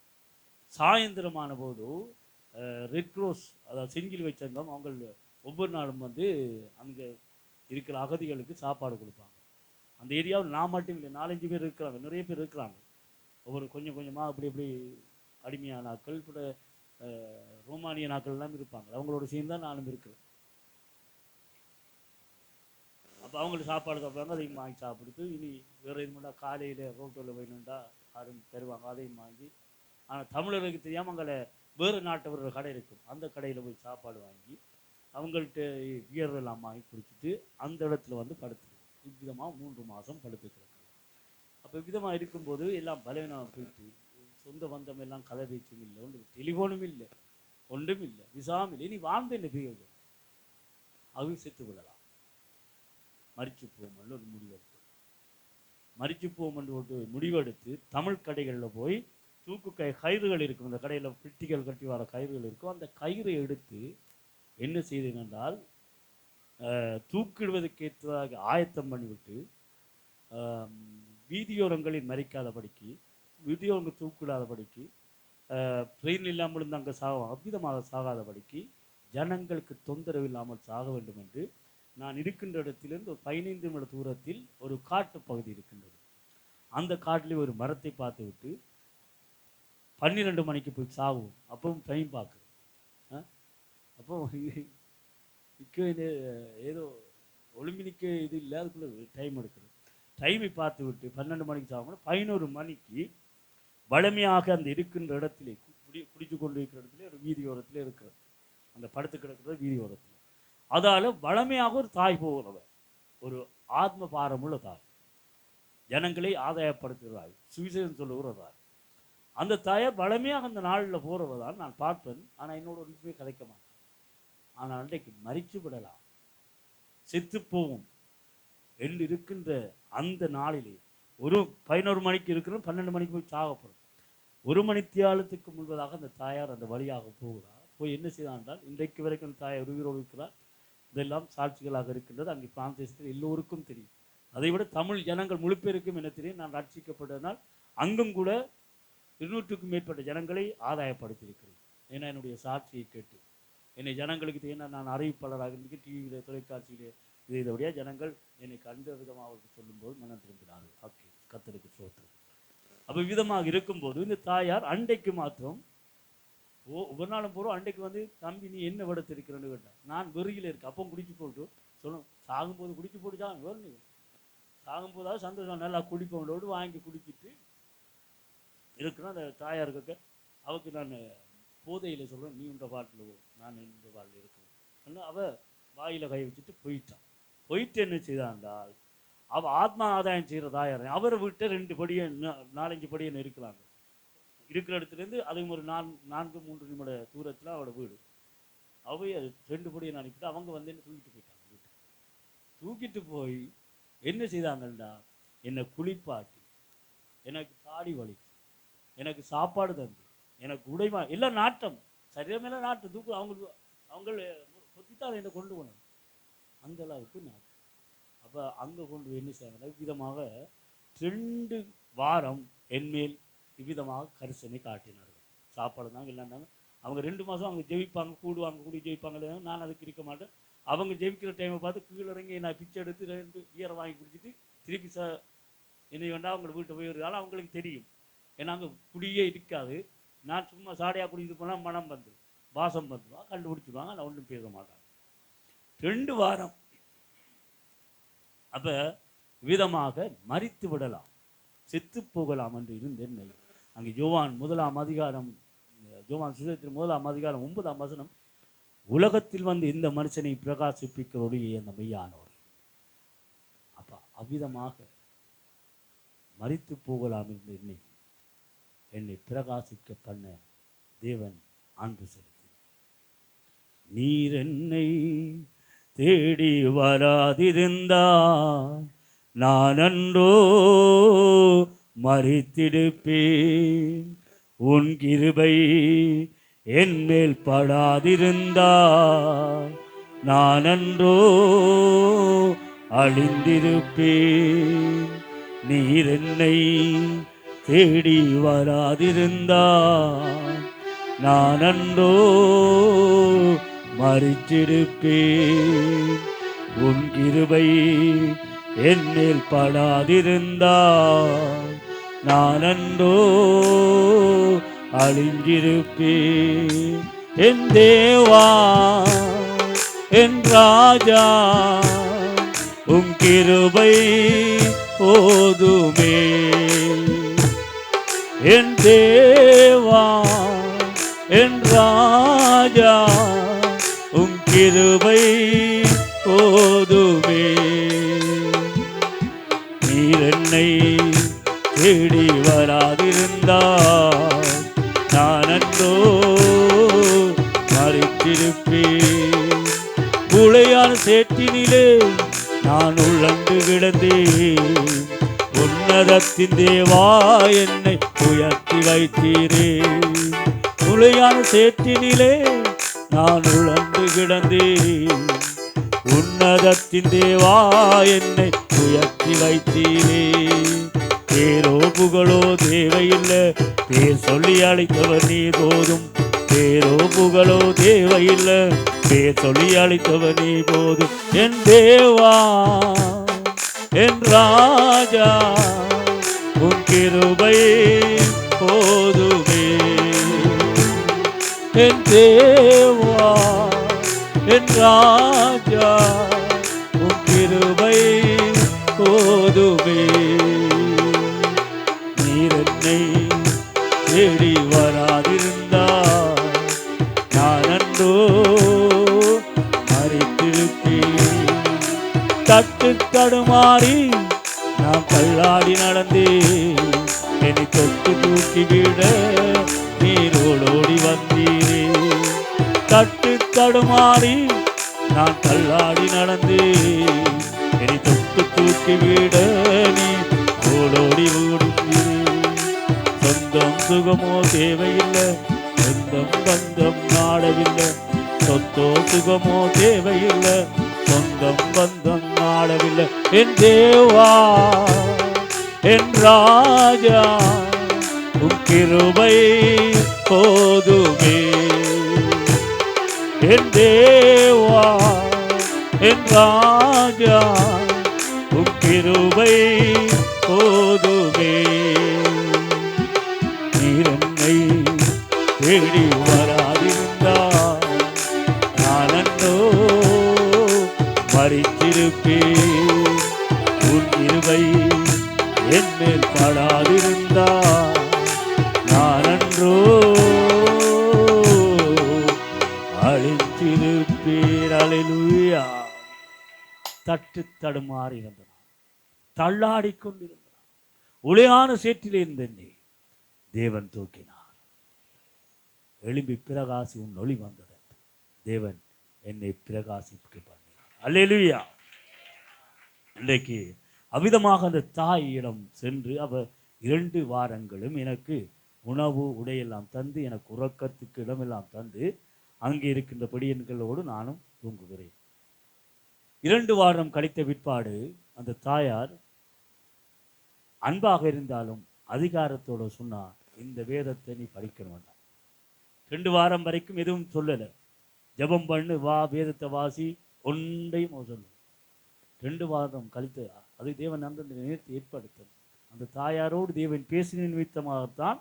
சாயந்தரமான போது ரெட் க்ரோஸ், அதாவது செஞ்சில் வைச்சங்கம், அவங்க ஒவ்வொரு நாளும் வந்து அங்கே இருக்கிற அகதிகளுக்கு சாப்பாடு கொடுப்பாங்க. அந்த ஏரியாவில் நான் மட்டும் இல்லை, 4-5 பேர் இருக்கிறாங்க, நிறைய பேர் இருக்கிறாங்க. ஒவ்வொரு கொஞ்சம் கொஞ்சமாக அப்படி அடிமையான ஆட்கள், இப்போ ரோமானிய நாட்கள் எல்லாம் இருப்பாங்க. அவங்களோட சேர்ந்து தான் நானும் இருக்கிறேன். அப்போ அவங்களுக்கு சாப்பாடு சாப்பிடுவாங்க, அதையும் வாங்கி சாப்பிடுத்து இனி வேறு இது மட்டும் காலையில் ரோட்டோவில் வேணும்டா யாரும் தருவாங்க, அதையும் வாங்கி. ஆனால் தமிழருக்கு தெரியாமல் அங்கே வேறு நாட்டவர்கள் கடை இருக்கும், அந்த கடையில் போய் சாப்பாடு வாங்கி அவங்கள்ட்ட பியர் எல்லாம் வாங்கி குடிச்சிட்டு அந்த இடத்துல வந்து படுத்துருவோம். இவ்விதமாக 3 மாதம் படுத்து கிடக்கும். அப்போ இவ்விதமாக இருக்கும்போது எல்லாம் பலவீனமாக போயிட்டு, சொந்த பந்தம் எல்லாம் கதை பேச்சும் இல்லை, ஒன்று டெலிஃபோனும் இல்லை, ஒன்றும் இல்லை, விசாவும் இல்லை. இனி வாழ்ந்து என்ன செய்ய? அவங்க செத்து விடலாம், மறிச்சு போவோம்னு ஒரு முடிவெடுத்து முடிவெடுத்து தமிழ் கடைகளில் போய் தூக்கு கயிறுகள் இருக்கும், இந்த கடையில் பிட்டிகள் கட்டி வர கயிறுகள் இருக்கும். அந்த கயிறை எடுத்து என்ன செய்தேன் என்றால் தூக்கிடுவதற்கேற்றதாக ஆயத்தம் பண்ணிவிட்டு வீதியோரங்களில் மறிக்காதபடிக்கு, வீதியோரங்கள் தூக்கிடாதபடிக்கு, ட்ரெயின் இல்லாமல் இருந்து அங்கே அவ்விதமாக சாகாதபடிக்கு, ஜனங்களுக்கு தொந்தரவு இல்லாமல் சாக வேண்டும் என்று நான் இருக்கின்ற இடத்திலிருந்து ஒரு 15 நிமிட தூரத்தில் ஒரு காட்டு பகுதி இருக்கின்றது. அந்த காட்டில் ஒரு மரத்தை பார்த்து விட்டு 12 மணிக்கு போய் சாகுவோம். அப்பவும் டைம் பார்க்குறேன். அப்போ ஏதோ ஒலிம்பினிக்க இது இல்லை, அதுக்குள்ளே டைம் எடுக்கிறது. டைமை பார்த்து விட்டு 12 மணிக்கு சாகணும். 11 மணிக்கு வலிமையாக அந்த இருக்கின்ற இடத்திலே குடிச்சு கொண்டு இருக்கிற இடத்துல ஒரு வீதியோரத்தில் இருக்கிறது, அந்த படுத்து கிடக்கிறது வீதியோரத்தில். அதால் வலிமையாக ஒரு தாய் போகிறவர், ஒரு ஆத்ம பாரமுள்ள தாய், ஜனங்களை ஆதாயப்படுத்துகிறாய், சுவிசேஷம் சொல்லுகிறதாய். அந்த தாயார் வலிமையாக அந்த நாளில் போகிறவதான் நான் பார்ப்பேன். ஆனால் என்னோட ஒன்றுமே கதைக்க மாட்டேன். ஆனால் அன்றைக்கு மறித்து விடலாம், செத்து போவோம் என்று இருக்கின்ற அந்த நாளிலே ஒரு 11 மணிக்கு இருக்கிற 12 மணிக்கு போய் சாகப்படும். 1 மணித்தியாலத்துக்கு முன்பதாக அந்த தாயார் அந்த வழியாக போகிறார். போய் என்ன செய்தால் என்றால், இன்றைக்கு வரைக்கும் அந்த தாயார் உயிரோடு இருக்கிறார். இதெல்லாம் சாட்சிகளாக இருக்கின்றது. அங்கே பிரான்சேசத்தில் எல்லோருக்கும் தெரியும். அதை விட தமிழ் ஜனங்கள் முழு பேருக்கும் என்ன தெரியும், நான் ரட்சிக்கப்பட்டதனால் அங்கும் கூட 200க்கும் மேற்பட்ட ஜனங்களை ஆதாயப்படுத்தியிருக்கிறேன். ஏன்னா என்னுடைய சாட்சியை கேட்டு என்னை ஜனங்களுக்கு தெரியும். நான் அறிவிப்பாளராக இன்றைக்கு டிவியில் தொலைக்காட்சியிலே இதோடைய ஜனங்கள் என்னை கண்ட விதமாக சொல்லும்போது மனம் திரும்பினார்கள். ஓகே, கர்த்தருக்கு ஸ்தோத்திரம். அப்போ விதமாக இருக்கும்போது இந்த தாயார் அண்டைக்கு மாத்திரம் ஒவ்வொரு நாளும் போகிறோம். அண்டைக்கு வந்து, தம்பி நீ என்ன விடத்து இருக்கிறேன்னு கேட்டார். நான் வெறியில் இருக்கேன். அப்போ குடிச்சு போட்டு சொல்லணும், சாகும்போது குடிச்சு போட்டு வேறு சாகும்போதாவது சந்தோஷம், நல்லா குடிப்பவங்களோடு வாங்கி குடிச்சிட்டு இருக்கிறோம். அந்த தாயாருக்கு அவருக்கு நான் போதையில் சொல்கிறேன், நீ உண்ட பாட்டில் நான் இந்த பாட்டில் இருக்கிறேன். அவள் வாயில் கை வச்சுட்டு போயிட்டு என்ன செய்தாண்டால், அவள் ஆத்மா ஆதாயம் செய்கிற தாயார். அவரை விட்டு 2 படியை 4-5 படியை இருக்கிறாங்க. இருக்கிற இடத்துலேருந்து அது ஒரு 4-3 நிமிட தூரத்தில் அவளோட வீடு. அவைய 2 பொடியை அனுப்பிட்டு அவங்க வந்து என்ன தூக்கிட்டு போயிட்டாங்க வீட்டுக்கு. தூக்கிட்டு போய் என்ன செய்தாங்கன்னா, என்னை குளிப்பாட்டி, எனக்கு தாடி வலிச்சு, எனக்கு சாப்பாடு தந்து, எனக்கு உடைமா எல்லாம் நாட்டம், சரீரமேல நாட்டம். தூக்கு அவங்க பொத்தித்தான் என்னை கொண்டு போனாங்க. அந்த அளவுக்கு நாட்டம். அப்போ அங்கே கொண்டு போய் என்ன செய்வாங்கன்னா, இவ்விதமாக 2 வாரம் என்மேல் இவ்விதமாக கரிசனை காட்டினார்கள். சாப்பாடு தாங்க இல்லைன்னாங்க. அவங்க 2 மாதம் அவங்க ஜெபிப்பாங்க, கூடி ஜெபிப்பாங்க. நான் அதுக்கு இருக்க மாட்டேன். அவங்க ஜெபிக்கிற டைமை பார்த்து கீழே இறங்கி நான் பிச்சை எடுத்து 2 ஈரை வாங்கி குடிச்சிட்டு திருப்பி என்னை வேண்டாம் அவங்கள வீட்டை போய் வருதாலும் அவங்களுக்கு தெரியும். ஏன்னா அங்கே குடியே இருக்காது. நான் சும்மா சாடையாக குடிக்கிட்டு போனால் மனம் வந்துடும், வாசம் வந்துடுவான், கண்டுபிடிச்சிடுவாங்க. நான் ஒன்றும் பேச மாட்டாங்க. 2 வாரம். அப்போ விதமாக மரித்து விடலாம், செத்து போகலாம் என்று இருந்த என்னை அங்கே யோவான் 1ஆம் அதிகாரம், யோவான் சுவிசேஷத்தின் 1ஆம் அதிகாரம் 9ஆம் வசனம், உலகத்தில் வந்து இந்த மனுஷனை பிரகாசிப்பிக்கிறோடைய அந்த மெய்யானவர். அப்போ அவ்விதமாக மரித்து போகலாம் என்று என்னை பிரகாசிக்க பண்ண தேவன் அன்பு செலுத்தினார். நீர் என்னை தேடி வராதிருந்தால் நான் அன்றோ மரித்திருப்பேன். உன் கிருபை என் மேல் படாதிருந்தால் நான் அன்றோ அழிந்திருப்பேன். நீர் என்னை தேடி வராதிருந்தால் நான் அன்றோ மரித்திருப்பேன். உன் கிருபை என் மேல் படாதிருந்தால் நான் அன்றோ அழிந்திருப்பேன். என் தேவா என் ராஜா உன் கிருபை போதுமே. என் தேவா என் ராஜா உன் கிருபை போதுமே. நீர் என்னை தேடி வராதிருந்தால் நான் அன்றோ மரித்திருப்பேன். புலையான சேற்றினிலே நான் உள்ளண்டு கிடந்தேன். உன்னதத்தின் தேவா என்னை உயர்த்தி வைத்தீரே. புலையான சேற்றினிலே நான் உள்ளண்டு கிடந்தேன். உன்னதத்தின் தேவா என்னை உயர்த்தி வைத்தீரே. பேரோ புகழோ தேவையில்லை, பேர் சொல்லி அழைத்தவர் நீ போதும். பேரோ புகழோ தேவையில்லை, பேர் சொல்லி அழைத்தவர் நீ போதும். என் தேவா என் ராஜா உன் கிருபை போதுமே. என் தேவா என் ராஜா உன் கிருபை போதுமே. நீர் என்னை தேடி வராதிருந்தால் நான் அன்றோ மரித்திருப்பேன். தட்டு தடுமாறி நான் தள்ளாடி நடந்தேன். என்னை தொட்டு தூக்கிவிட நீரோடோடி வந்தீரே. தட்டு தடுமாறி நான் தள்ளாடி நடந்தேன். என்னை தொட்டு தூக்கிவிட நீ ஓடோடி ஓடுகிறே. சொந்தம் சுகமோ தேவையில்லை, சொந்தம் பந்தம் நாடவில்லை. சொத்தோ சுகமோ தேவையில்லை, சொந்தம் பந்தம் நாடவில்லை. என் தேவா என் ராஜா உன் கிருபை போதுமே. என் தேவா என் ராஜா உன் கிருபை போதுமே. நீர் என்னை தேடி வராதிருந்தால் நான் அன்றோ மரித்திருப்பேன். உன் கிருபை என் மேல் படாதிருந்தால் நான் அன்றோ அழித்திருப்பேன். அல்லேலூயா. தட்டு தடுமாறி இருந்தனான், தள்ளாடி கொண்டிருந்தான். உளையான சேற்றிலே இருந்தேன். தேவன் தூக்கினார். எழும்பி பிரகாசி உன் ஒளி வந்தது. தேவன் என்னை பிரகாசிக்க பண்ணினார். அல்லேலூயா. இன்றைக்கு அவ்விதமாக அந்த தாயிடம் சென்று அவர் 2 வாரங்களும் எனக்கு உணவு உடையெல்லாம் தந்து, எனக்கு உறக்கத்துக்கு இடமெல்லாம் தந்து, அங்கே இருக்கின்ற படியன்களோடு நானும் தூங்குகிறேன். 2 வாரம் கழித்த பிற்பாடு அந்த தாயார் அன்பாக இருந்தாலும் அதிகாரத்தோடு சொன்னார், இந்த வேதத்தை நீ படிக்கணும். 2 வாரம் வரைக்கும் எதுவும் சொல்லலை. ஜெபம் பண்ணு, வா, வேதத்தை வாசி, ஒன்றையும் சொல்லு. 2 வாரம் கழித்து அது தேவன் அந்த நேரத்தை ஏற்படுத்தது. அந்த தாயாரோடு தேவன் பேசின நிமித்தமாகத்தான்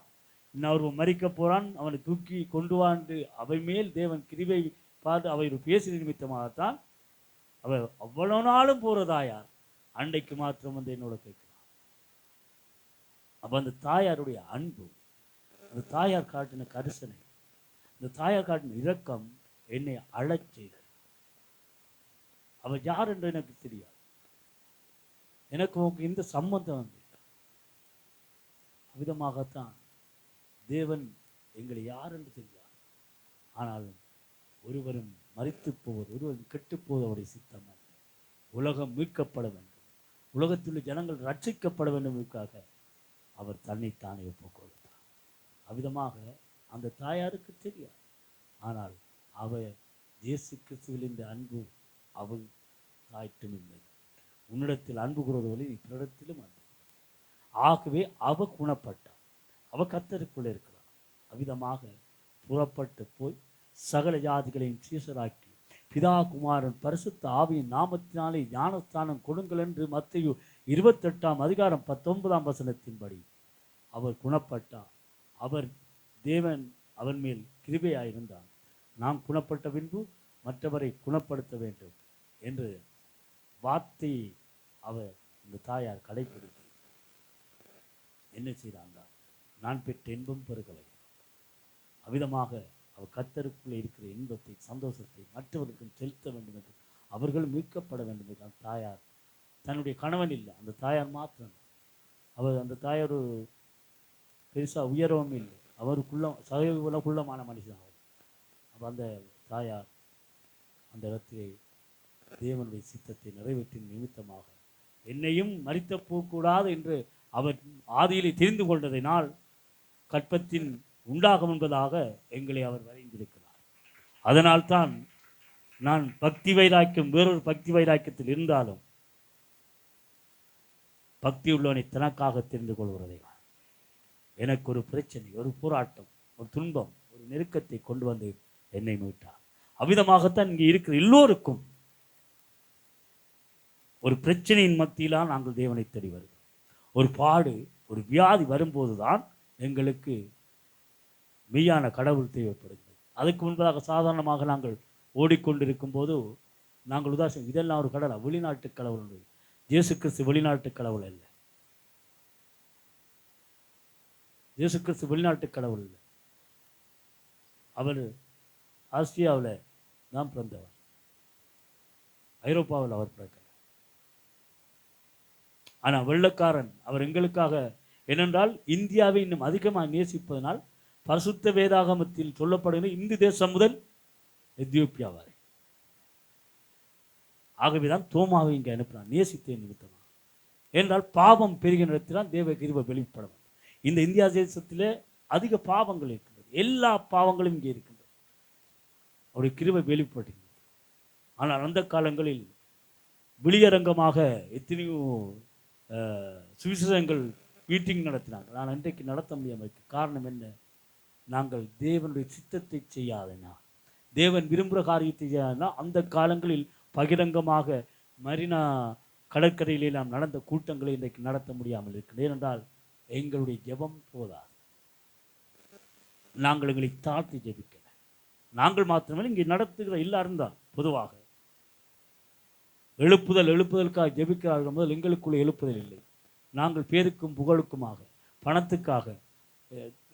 இன்னொருவன் மறிக்க போறான், அவனை தூக்கி கொண்டு வாண்டு அவை மேல் தேவன் கிருபை பார்த்து அவை பேசின நிமித்தமாகத்தான் அவள் அவ்வளவு நாளும் போற தாயார் அன்றைக்கு மாத்திரம் வந்து என்னோட கேட்கிறான். அப்ப அந்த தாயாருடைய அன்பு, அந்த தாயார் காட்டின கரிசனை, அந்த தாயார் காட்டின இரக்கம் என்னை அழச் செய்தது. அவள் யார் என்று எனக்கு தெரியாது. எனக்கு உனக்கு இந்த சம்பந்தம் வந்து அவ்விதமாகத்தான் தேவன் எங்களை யார் என்று தெரியாது. ஆனாலும் ஒருவரும் மரித்து போவது, ஒருவரும் கெட்டு போவது அவருடைய சித்தம் அல்ல. உலகம் மீட்கப்பட வேண்டும், உலகத்தில் உள்ள ஜனங்கள் ரட்சிக்கப்பட வேண்டும் என்பதற்காக அவர் தன்னைத்தானே ஒப்புக் கொடுத்தார். அவ்விதமாக அந்த தாயாருக்கு தெரியாது. ஆனால் அவர் இயேசு கிறிஸ்துவில் இந்த அன்பு அவள் தாய்ட்டும் இருந்தது. உன்னிடத்தில் அன்பு கூறுவதில்லை, நீ பிறரிடத்திலும் அன்பு. ஆகவே அவ குணப்பட்டார். அவ கர்த்தருக்குள்ளே இருக்கிறார். அவ்விதமாக புறப்பட்டு போய் சகல ஜாதிகளையும் சீசராக்கி பிதா குமாரன் பரிசுத்த ஆவியின் நாமத்தினாலே ஞானஸ்தானம் கொடுங்கள் என்று மத்தேயு 28 அவர் குணப்பட்டார். அவர் தேவன் அவன் மேல் கிருபையாயிருந்தார். நாம் குணப்பட்ட பின்பு மற்றவரை குணப்படுத்த வேண்டும் என்று வார்த்தையை அவர் இந்த தாயார் கடைபிடித்து என்ன செய்தாங்க? நான் பெற்ற இன்பம் பெருகலை. அவ்விதமாக அவர் கர்த்தருக்குள்ளே இருக்கிற இன்பத்தை, சந்தோஷத்தை மற்றவர்களுக்கும் செலுத்த வேண்டும் என்று, அவர்களும் மீட்கப்பட வேண்டும் என்று அந்த தாயார், தன்னுடைய கணவன் இல்லை, அந்த தாயார் மாத்திரம். அவர் அந்த தாயார் பெருசாக உயரவும் இல்லை, அவருக்குள்ளமான மனுஷன் அவர். அப்போ அந்த தாயார் அந்த இடத்திலே தேவனுடைய சித்தத்தை நிறைவேற்றின் நிமித்தமாக என்னையும் மரித்த போகக்கூடாது என்று அவர் ஆதியிலே தெரிந்து கொண்டதினால் கற்பத்தின் உண்டாகும் என்பதாக எங்களை அவர் வரைந்திருக்கிறார். அதனால்தான் நான் பக்தி வைராக்கியம், வேறொரு பக்தி வைராக்கியத்தில் இருந்தாலும் பக்தி உள்ளவனை தனக்காக தெரிந்து கொள்கிறதை, எனக்கு ஒரு பிரச்சனை, ஒரு போராட்டம், ஒரு துன்பம், ஒரு நெருக்கத்தை கொண்டு வந்து என்னை மீட்டார். அவ்விதமாகத்தான் இங்கே இருக்கிற எல்லோருக்கும் ஒரு பிரச்சனையின் மத்தியிலாம் நாங்கள் தேவனை தேடி வருகிறோம். ஒரு பாடு, ஒரு வியாதி வரும்போதுதான் எங்களுக்கு மெய்யான கடவுள் தேவைப்படுகிறது. அதுக்கு முன்பதாக சாதாரணமாக நாங்கள் ஓடிக்கொண்டிருக்கும் போது நாங்கள் உதாசம், இதெல்லாம் ஒரு கடவுள், வெளிநாட்டு கடவுள். இயேசு கிறிஸ்து வெளிநாட்டு கடவுள் அல்ல. இயேசு கிறிஸ்து வெளிநாட்டு கடவுள் இல்லை. அவர் ஆஸ்திரியாவில் தான் பிறந்தவர், ஐரோப்பாவில் அவர் பிறக்கல. ஆனால் வெள்ளக்காரன் அவர் எங்களுக்காக, ஏனென்றால் இந்தியாவை இன்னும் அதிகமாக நேசிப்பதனால் பரிசுத்த வேதாகமத்தில் சொல்லப்படுகிற இந்து தேசம் முதல் எத்தியோப்பியா வரை. ஆகவேதான் தோமாவை இங்கே அனுப்பினார், நேசித்தே நிமித்தமாக. ஏனென்றால் பாவம் பெருகிற இடத்தில்தான் தேவ கிருபை வெளிப்பட வேண்டும். இந்த இந்தியா தேசத்திலே அதிக பாவங்கள் இருக்கின்றது, எல்லா பாவங்களும் இங்கே இருக்கின்றது. அவருடைய கிருபை வெளிப்படுகிறது. ஆனால் அந்த காலங்களில் வெளியரங்கமாக எத்தனையோ சுவிசேஷங்கள் மீட்டிங் நடத்தினாங்க. நான் இன்றைக்கு நடத்த முடியாமல் இருக்கு. காரணம் என்ன? நாங்கள் தேவனுடைய சித்தத்தை செய்யாதனா, தேவன் விரும்புகிற காரியத்தை செய்யாதனா, அந்த காலங்களில் பகிரங்கமாக மரினா கடற்கரையிலே நாம் நடந்த கூட்டங்களை இன்றைக்கு நடத்த முடியாமல் இருக்கிறது. ஏனென்றால் எங்களுடைய ஜெபம் போதாது. நாங்கள் எங்களை தாழ்த்தி ஜெபிக்கல. நாங்கள் மாத்திரமே இங்கே நடத்துகிற எல்லாரும் தான் பொதுவாக எழுப்புதலுக்காக ஜெபிக்கிறார்கள். முதல் எங்களுக்குள்ள எழுப்புதல் இல்லை. நாங்கள் பேருக்கும் புகழுக்குமாக, பணத்துக்காக,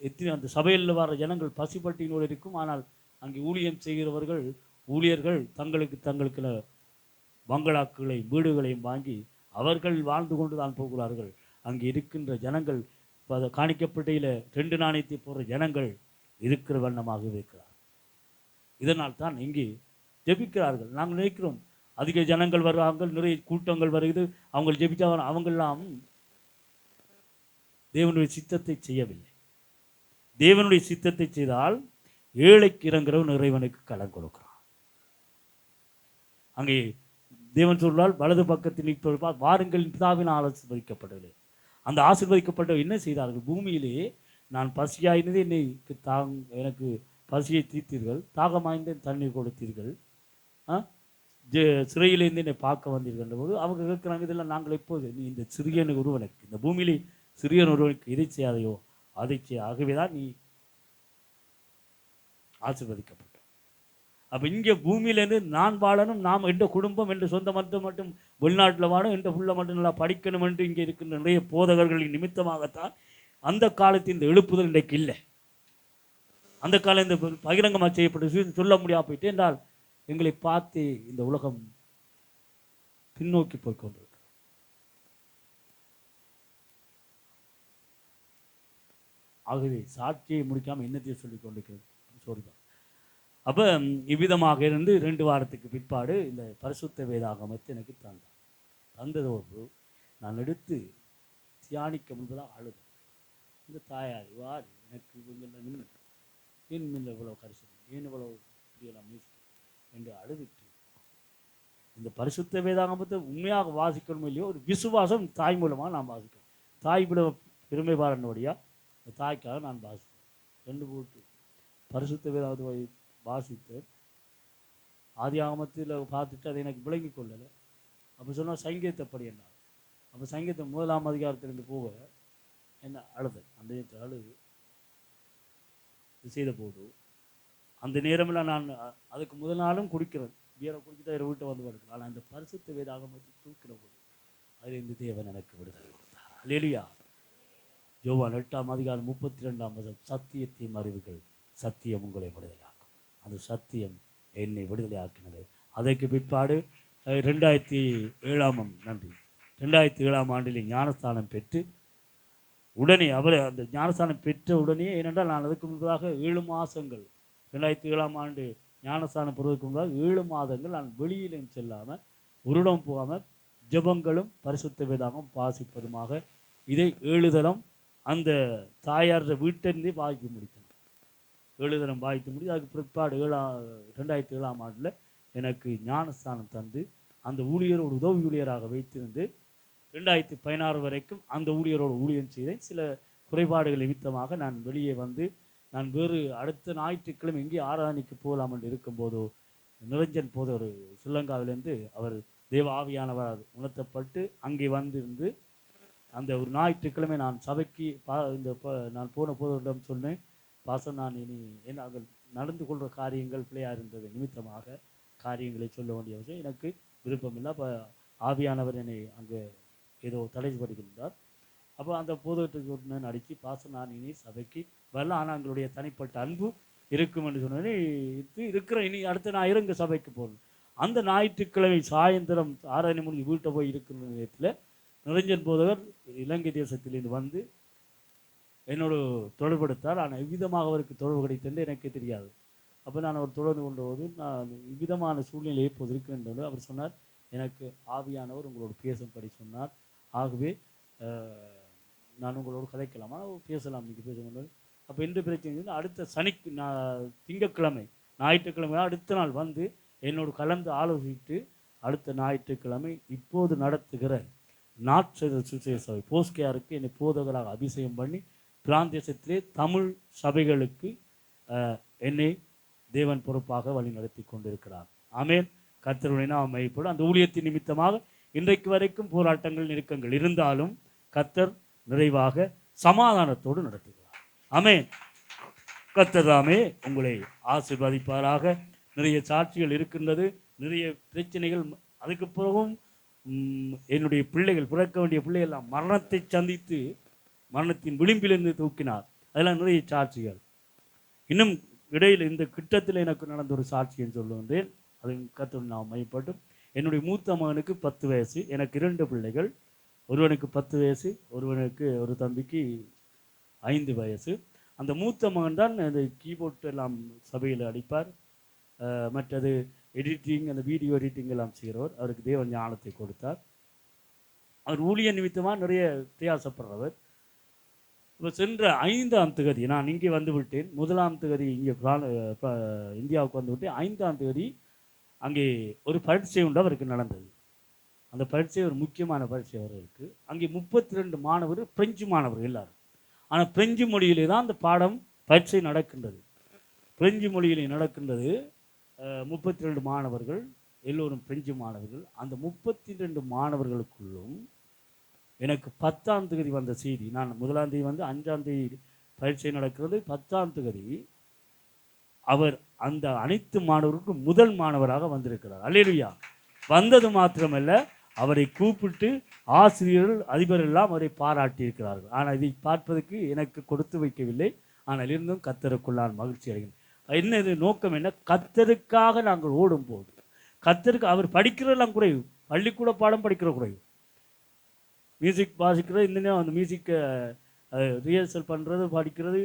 எத்தனை அந்த சபையில் வர ஜனங்கள் பசிப்பட்டினோடு இருக்கும். ஆனால் அங்கே ஊழியம் செய்கிறவர்கள், ஊழியர்கள் தங்களுக்கு பங்களாக்களை, வீடுகளையும் வாங்கி அவர்கள் வாழ்ந்து கொண்டு தான் போகிறார்கள். அங்கே இருக்கின்ற ஜனங்கள் காணிக்கப்பட்டையில் 2 நாணயத்தை போடுற ஜனங்கள் இருக்கிற வண்ணமாக இருக்கிறார். இதனால் தான் இங்கே ஜெபிக்கிறார்கள். நாங்கள் நினைக்கிறோம் அதிக ஜனங்கள் வருவாங்க, நிறைய கூட்டங்கள் வருகிறது, அவங்க ஜெபிச்சா அவங்கெல்லாம் தேவனுடைய சித்தத்தை செய்யவில்லை. தேவனுடைய சித்தத்தை செய்தால் ஏழைக்கு இறங்குறவன் இறைவனுக்கு கடன் கொடுக்கிறான். அங்கே தேவன் சொல்றால் வலது பக்கத்தில் நிற்பவர் வாருங்கள் பிதாவினால் ஆசீர்வதிக்கப்படவில்லை. அந்த ஆசீர்வதிக்கப்பட்ட என்ன செய்தார்கள்? பூமியிலே நான் பசியாயினது என்னை எனக்கு பசியை தீர்த்தீர்கள், தாகமாய்ந்த தண்ணீர் கொடுத்தீர்கள், சிறையிலேருந்து என்னை பார்க்க வந்தீர்கள் போது அவங்க கேட்குறாங்க, இதெல்லாம் நாங்கள் எப்போது நீ இந்த சிறியன் ஒருவனுக்கு, இந்த பூமியிலே சிறியன் ஒருவனுக்கு இதை செய்யாதையோ அதை செய்ய, ஆகவேதான் நீ ஆசீர்வதிக்கப்பட்ட. அப்போ இங்கே பூமியிலேருந்து நான் வாழணும், நாம் எந்த குடும்பம் என்ற சொந்த மட்டும் வெளிநாட்டில் வாழணும், எந்த புள்ள மட்டும் நல்லா படிக்கணும் என்று இங்கே இருக்கின்ற நிறைய போதகர்களின் நிமித்தமாகத்தான் அந்த காலத்தில் இந்த எழுப்புதல் இன்றைக்கு இல்லை. அந்த காலம் இந்த பகிரங்கமாக செய்யப்பட்டு சொல்ல முடியாமல் போயிட்டு என்றால் எங்களை பார்த்து இந்த உலகம் பின்னோக்கி போய்கொண்டிருக்கு. ஆகவே சாட்சியை முடிக்காமல் என்னத்தையும் சொல்லிக் கொண்டிருக்கிறது சொல்லுதான். அப்போ இவ்விதமாக இருந்து 2 வாரத்துக்கு பிற்பாடு இந்த பரிசுத்த வேதாகமத்தை எனக்கு தந்ததோடு நான் எடுத்து தியானிக்க முன்பதாக அழுது இந்த தாயார் வார் எனக்கு இவங்கள நின்று ஏன் இல்லை இவ்வளோ கரிசனம், ஏன் இவ்வளோ இப்படியெல்லாம் மியூசிக் என்று அழுதுட்டு இந்த பரிசுத்த வேதாகமத்தை உண்மையாக வாசிக்கணும் இல்லையோ ஒரு விசுவாசம் தாய் மூலமாக நான் வாசிக்கணும். தாய் பெருமை பாருடைய இந்த தாய்க்காக நான் வாசிப்பேன். 2 போட்டு பரிசுத்த வேதாகமத்தை வாசித்து ஆதி ஆகமத்தில் பார்த்துட்டு அதை எனக்கு விளங்கி கொள்ளலை. அப்போ சொன்னால் சங்கீதப்படி என்ன, அப்போ சங்கீதம் 1ஆம் அதிகாரத்திலிருந்து போக என்ன அழுது அந்த அழுது செய்த போது அந்த நேரமில் நான் அதுக்கு முதல் நாளும் குடிக்கிறேன், பியரை குடிச்சுட்டு அதை வீட்டை வந்து படுக்கிறேன். ஆனால் அந்த பரிசுத்த வேதாகமத்தை தூக்கிற போது அதில் இந்த தேவன் எனக்கு விடுதலை கொடுத்தார். அல்லேலூயா. யோவான் 8ஆம் அதிகாரம் 32ஆம் வசனம், சத்தியத்தையும் அறிவுகள், சத்தியம் உங்களை விடுதலையாக்கும். அந்த சத்தியம் என்னை விடுதலையாக்கினது. அதற்கு பிற்பாடு 2007ஆம் ஆண்டில் ஞானஸ்தானம் பெற்று உடனே அவர் அந்த ஞானஸ்தானம் பெற்ற உடனே, ஏனென்றால் நான் அதுக்கு முன்பதாக 7 மாதங்கள் 2007ஆம் ஆண்டு ஞானஸ்தானம் பெறுவதற்கு முன்பதாக 7 மாதங்கள் நான் வெளியிலும் செல்லாமல் ஒரு இடம் போகாமல் ஜெபங்களும் பரிசுத்த வேதாகமும் வாசிப்பதுமாக இதை 7 தரம் அந்த தாயார் வீட்டிலிருந்தே வாய்க்க முடித்தேன். 7 தரம் வாய்த்து முடித்து அதுக்கு பிற்பாடு 2007ஆம் ஆண்டில் எனக்கு ஞானஸ்தானம் தந்து அந்த ஊழியரோடு உதவி ஊழியராக வைத்திருந்து 2016 வரைக்கும் அந்த ஊழியரோடு ஊழியம் செய்தேன். சில குறைபாடுகள் நிமித்தமாக நான் வெளியே வந்து நான் வேறு அடுத்த ஞாயிற்றுக்கிழமை எங்கே ஆராதனைக்கு போகலாம் என்று இருக்கும்போதோ நிரஞ்சன் போத ஒரு ஸ்ரீலங்காவிலேருந்து அவர் தேவ ஆவியானவர் உணர்த்தப்பட்டு அங்கே வந்திருந்து அந்த ஒரு ஞாயிற்றுக்கிழமை நான் சபைக்கு நான் போன போதிடம் சொன்னேன், பாசம் நான் இனி நாங்கள் நடந்து கொள்கிற காரியங்கள் பிள்ளையாக இருந்தது நிமித்தமாக காரியங்களை சொல்ல வேண்டிய அவசியம் எனக்கு விருப்பமில்லை. அப்போ ஆவியானவர் என்னை அங்கே ஏதோ தடைபடுகின்றார். அப்போ அந்த போதகத்துக்கு அடித்து பாசம் நான் இனி சபைக்கு வரல, ஆனால் எங்களுடைய தனிப்பட்ட அன்பு இருக்கும் என்று சொன்னோன்னே இது இருக்கிற இனி அடுத்த ஞாயிறு இங்கே சபைக்கு போகணும். அந்த ஞாயிற்றுக்கிழமை சாயந்தரம் 6 மணிக்கு வீட்டை போய் இருக்கிற நேரத்தில் நிரஞ்சன் போதகர் இலங்கை தேசத்திலிருந்து வந்து என்னோட தொடர்பெடுத்தார். ஆனால் இவ்விதமாக அவருக்கு தொடர்பு கிடைத்தது எனக்கு தெரியாது. அப்போ நான் அவர் தொடர்பு கொண்ட போது நான் இவ்விதமான சூழ்நிலை எப்போது இருக்குன்றது அவர் சொன்னார், எனக்கு ஆவியானவர் உங்களோட பேசும்படி சொன்னார், ஆகவே நான் உங்களோடு கதைக்கலாமா பேசலாம், இன்றைக்கி பேச. அப்போ எந்த பிரச்சனை அடுத்த திங்கட்கிழமை ஞாயிற்றுக்கிழமை அடுத்த நாள் வந்து என்னோடு கலந்து ஆலோசித்து அடுத்த ஞாயிற்றுக்கிழமை இப்போது நடத்துகிற நாட்செய்த சுசேஷ சபை போஸ்கேயாருக்கு என்னை போதகராக அபிஷேகம் பண்ணி பிராந்தேசத்திலே தமிழ் சபைகளுக்கு என்னை தேவன் பொறுப்பாக வழி நடத்தி கொண்டிருக்கிறார். ஆமேன். கர்த்தருடைய நாமம் மகிமைப்படும். அந்த ஊழியத்தின் நிமித்தமாக இன்றைக்கு வரைக்கும் போராட்டங்கள் நெருக்கங்கள் இருந்தாலும் கர்த்தர் நிறைவாக சமாதானத்தோடு நடத்துகிறார். ஆமேன். கர்த்தர் தாமே உங்களை ஆசீர்வதிப்பாராக. நிறைய சாட்சிகள் இருக்கின்றது, நிறைய பிரச்சனைகள். அதுக்கு பிறகும் என்னுடைய பிள்ளைகள் பிறக்க வேண்டிய பிள்ளைகள் மரணத்தை சந்தித்து மரணத்தின் விளிம்பிலிருந்து தூக்கினார். அதெல்லாம் நிறைய சாட்சிகள். இன்னும் இடையில் இந்த கிட்டத்தில் எனக்கு நடந்த ஒரு சாட்சின்னு சொல்லுகின்றேன், அது கர்த்தர் நாம் மையப்பட்டும். என்னுடைய மூத்த மகனுக்கு 10 வயசு, எனக்கு 2 பிள்ளைகள், ஒருவனுக்கு 10 வயசு, ஒரு தம்பிக்கு 5 வயசு. அந்த மூத்த மகன் தான் இந்த கீபோர்ட் எல்லாம் சபையில் அடிப்பார். மற்றது எடிட்டிங், அந்த வீடியோ எடிட்டிங் எல்லாம் செய்கிறவர். அவருக்கு தேவன் ஞானத்தை கொடுத்தார். அவர் ஊழிய நிமித்தமாக நிறைய பிரயாசப்படுறவர். இப்போ சென்ற 5ஆம் தேதி நான் இங்கே வந்து விட்டேன். 1ஆம் தேதி இங்கே இந்தியாவுக்கு வந்து விட்டேன். 5ஆம் தேதி அங்கே ஒரு பரீட்சை உண்டு அவருக்கு நடந்தது. அந்த பரீட்சை ஒரு முக்கியமான பரீட்சை அவருக்கு. அங்கே 32 மாணவர், பிரெஞ்சு மாணவர் எல்லாரும். ஆனால் பிரெஞ்சு மொழியிலே தான் அந்த பாடம் பரீட்சை நடக்கின்றது. பிரெஞ்சு மொழியிலே நடக்கின்றது. 32 மாணவர்கள், எல்லோரும் பிரெஞ்சு மாணவர்கள். அந்த 32 மாணவர்களுக்குள்ளும் எனக்கு 10ஆம் தேதி வந்த செய்தி. நான் 1ஆம் தேதி வந்து 5ஆம் தேதி பரீட்சை நடக்கிறது. 10ஆம் தேதி அவர் அந்த அனைத்து மாணவருக்கும் முதல் மாணவராக வந்திருக்கிறார். அல்லேலூயா. வந்தது மாத்திரமல்ல, அவரை கூப்பிட்டு ஆசிரியர்கள், அதிபர் எல்லாம் அவரை பாராட்டியிருக்கிறார்கள். ஆனால் இதை பார்ப்பதற்கு எனக்கு கொடுத்து வைக்கவில்லை. ஆனால் இருந்தும் கர்த்தருக்குள்ளான் மகிழ்ச்சி அடைகிறேன். என்ன இது நோக்கம் என்ன? கர்த்தருக்காக நாங்கள் ஓடும்போது, கர்த்தருக்கு அவர் படிக்கிறதெல்லாம் குறைவு, பள்ளிக்கூட பாடம் படிக்கிற குறைவு, மியூசிக் வாசிக்கிறது, இந்த அந்த மியூசிக்கை ரிஹர்சல் பண்ணுறது, படிக்கிறது,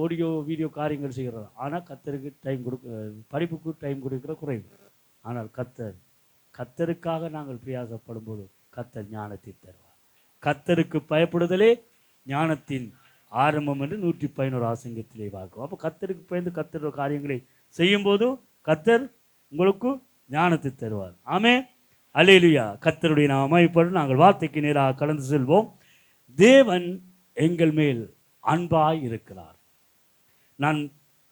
ஆடியோ வீடியோ காரியங்கள் செய்கிறது. ஆனால் கர்த்தருக்கு டைம் படிப்புக்கு டைம் கொடுக்கிற குறைவு. ஆனால் கர்த்தருக்காக நாங்கள் பிரயாசப்படும் போது கர்த்தர் ஞானத்தை தருவார். கர்த்தருக்கு பயப்படுதலே ஞானத்தின் ஆரம்பம் என்று 111 ஆசங்கத்திலே பார்க்கும். அப்போ கர்த்தருக்கு பயந்து கர்த்தருடைய காரியங்களை செய்யும்போது கர்த்தர் உங்களுக்கு ஞானத்தை தருவார். ஆமென். அல்லேலூயா. கர்த்தருடைய நாமம் மகிமைப்படும். நாங்கள் வார்த்தைக்கு நேராக கடந்து செல்வோம். தேவன் எங்கள் மேல் அன்பாய் இருக்கிறார். நான்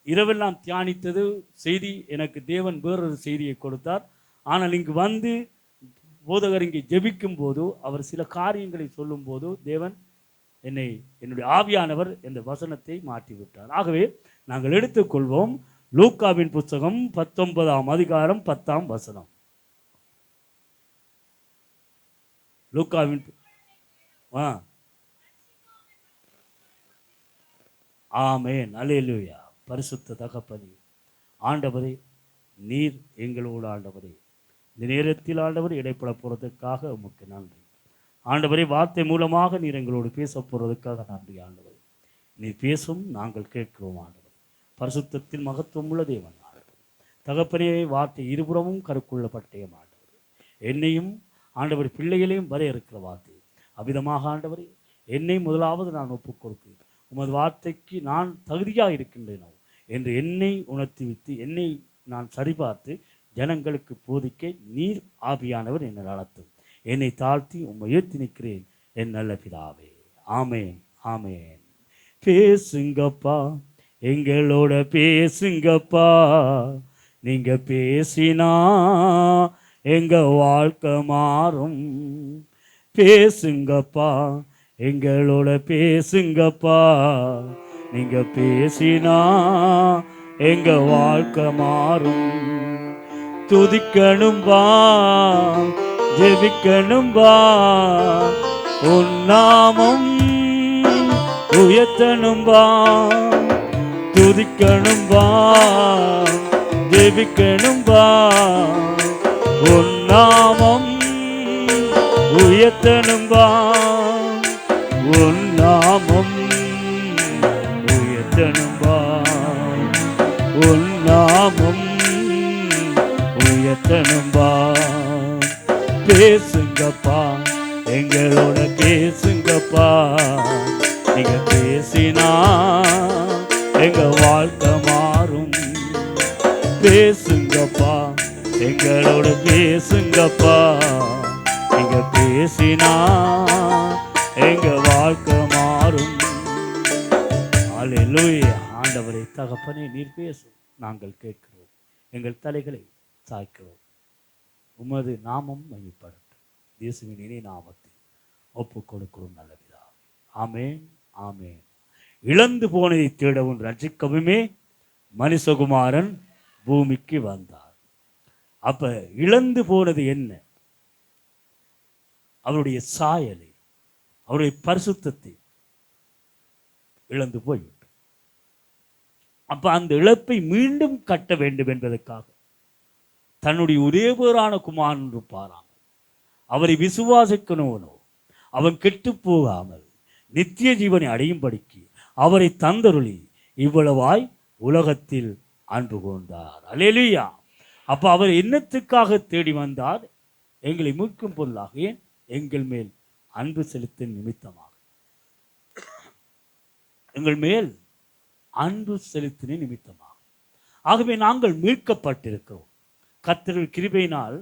இரவெல்லாம் தியானித்தது செய்தி. எனக்கு தேவன் வேறொரு செய்தியை கொடுத்தார். ஆனால் இங்கு வந்து போதகர் இங்கே ஜெபிக்கும் போது, அவர் சில காரியங்களை சொல்லும் போது, தேவன் என்னுடைய ஆவியானவர் இந்த வசனத்தை மாற்றிவிட்டார். ஆகவே நாங்கள் எடுத்துக்கொள்வோம். லூக்காவின் புத்தகம் 19ஆம் அதிகாரம் 10ஆம் வசனம். லூக்காவின் ஆமென். அல்லேலூயா. பரிசுத்த தகப்பனே, ஆண்டவரே, நீர் எங்களோடு ஆண்டவரே, இந்த நேரத்தில் ஆண்டவர் இடைப்பட போகிறதுக்காக உமக்கு நன்றி. ஆண்டவரே, வார்த்தை மூலமாக நீர் எங்களோடு பேச போகிறதுக்காக நன்றி. ஆண்டவரே, நீர் பேசும், நாங்கள் கேட்கிறோம். ஆண்டவரே, பரிசுத்தத்தில் மகத்துவம் உள்ள தேவன் ஆண்டவர் தகப்பனே, வார்த்தை இருபுறமும் கருக்குள்ள பட்டயம் ஆண்டவர், என்னையும் ஆண்டவர் பிள்ளைகளையும் வர இருக்கிற வார்த்தை அவ்விதமாக ஆண்டவரே, என்னை முதலாவது நான் ஒப்புக் கொடுக்கிறேன். உமது வார்த்தைக்கு நான் தகுதியாக இருக்கின்றேனோ என்று என்னை உணர்த்தி வைத்து, என்னை நான் சரிபார்த்து ஜனங்களுக்கு போதிக்க நீர் ஆவியானவர் என்னை நடத்தும். என்னை தாழ்த்தி உம்மை உயர்த்தி நிற்கிறேன் என் நல்ல பிதாவே. ஆமேன். ஆமேன். பேசுங்கப்பா, எங்களோட பேசுங்கப்பா, நீங்க பேசினா எங்க வாழ்க்கை மாறும். பேசுங்கப்பா, எங்களோட பேசுங்கப்பா, நீங்க பேசினா எங்க வாழ்க்கை மாறும். துதிக்கணும்பா, ஜெபிக்கணும்பா, உன் நாமம் உயர்த்தணும்பா. துதிக்கணும்பா, ஜெபிக்கணும்பா, உன் நாமம் உயர்த்தணும்பா. உன் நாமம் உயர்த்தணும்பா, உன் நாமம் உயர்த்தணும்பா. பேசுங்கப்பா, எங்களோட பேசுங்கப்பா, நீங்க பேசினா எங்க வாழ்க்கை மாறும். பேசுங்கப்பா, எங்களோட பேசுங்கப்பா, நீங்க பேசினா எங்க வாழ்க்கை மாறும். அல்லேலூயா. ஆண்டவரே, தகப்பனே, நீர் பேசும், நாங்கள் கேட்கிறோம், எங்கள் தலைகளை சாய்க்கிறோம். உமது நாமம் மகிமைப்படட்டும். இயேசுவின் இனிய நாமத்தில் ஒப்புக் கொடுக்கிறோம் நல்ல பிதாவே. ஆமென். ஆமென். இழந்து போனதை தேடவும் ரட்சிக்கவுமே மனுஷகுமாரன் பூமிக்கு வந்தார். அப்ப இழந்து போனது என்ன? அவருடைய சாயலை, அவருடைய பரிசுத்தத்தை இழந்து போய்விட்டு, அப்ப அந்த இழப்பை மீண்டும் கட்ட வேண்டும் என்பதற்காக தன்னுடைய ஒரே பேரான குமாரன் இருப்பாராம். அவரை விசுவாசிக்கணுவனோ அவன் கெட்டு போகாமல் நித்திய ஜீவனை அடையும்படிக்கு அவரை தந்தருளி இவ்வளவாய் உலகத்தில் அன்பு கூர்ந்தார். அல்லேலூயா. அப்போ அவர் என்னத்துக்காக தேடி வந்தார்? எங்களை மீட்கும் பொருளாக, ஏன்? எங்கள் மேல் அன்பு செலுத்தும் நிமித்தமாக, எங்கள் மேல் அன்பு செலுத்தின நிமித்தமாக. ஆகவே நாங்கள் மீட்கப்பட்டிருக்கிறோம். கர்த்தருடைய கிருபையினால்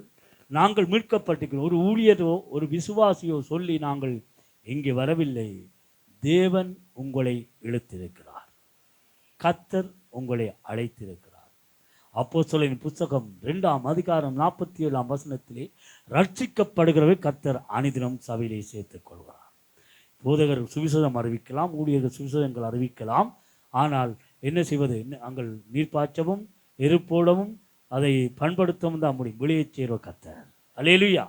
நாங்கள் மீட்கப்பட்டிருக்கிறோம். ஒரு ஊழியரோ ஒரு விசுவாசியோ சொல்லி நாங்கள் இங்கே வரவில்லை. தேவன் உங்களை இழுத்திருக்கிறார். கர்த்தர் உங்களை அழைத்திருக்கிறார். அப்போஸ்தலரின் புத்தகம் 2ஆம் அதிகாரம் 47ஆம் வசனத்திலே, ரட்சிக்கப்படுகிறவர் கர்த்தர் அனுதினம் சபையிலே சேர்த்துக் கொள்கிறார். போதகர் சுவிசேஷம் அறிவிக்கலாம், ஊழியர்கள் சுவிசேஷங்கள் அறிவிக்கலாம். ஆனால் என்ன செய்வது? அங்கள் நீர்ப்பாய்ச்சவும் எருப்போடவும் அதை பண்படுத்தவும் தான் முடியும். வெளியே சேருவ கர்த்தர். அல்லேலூயா.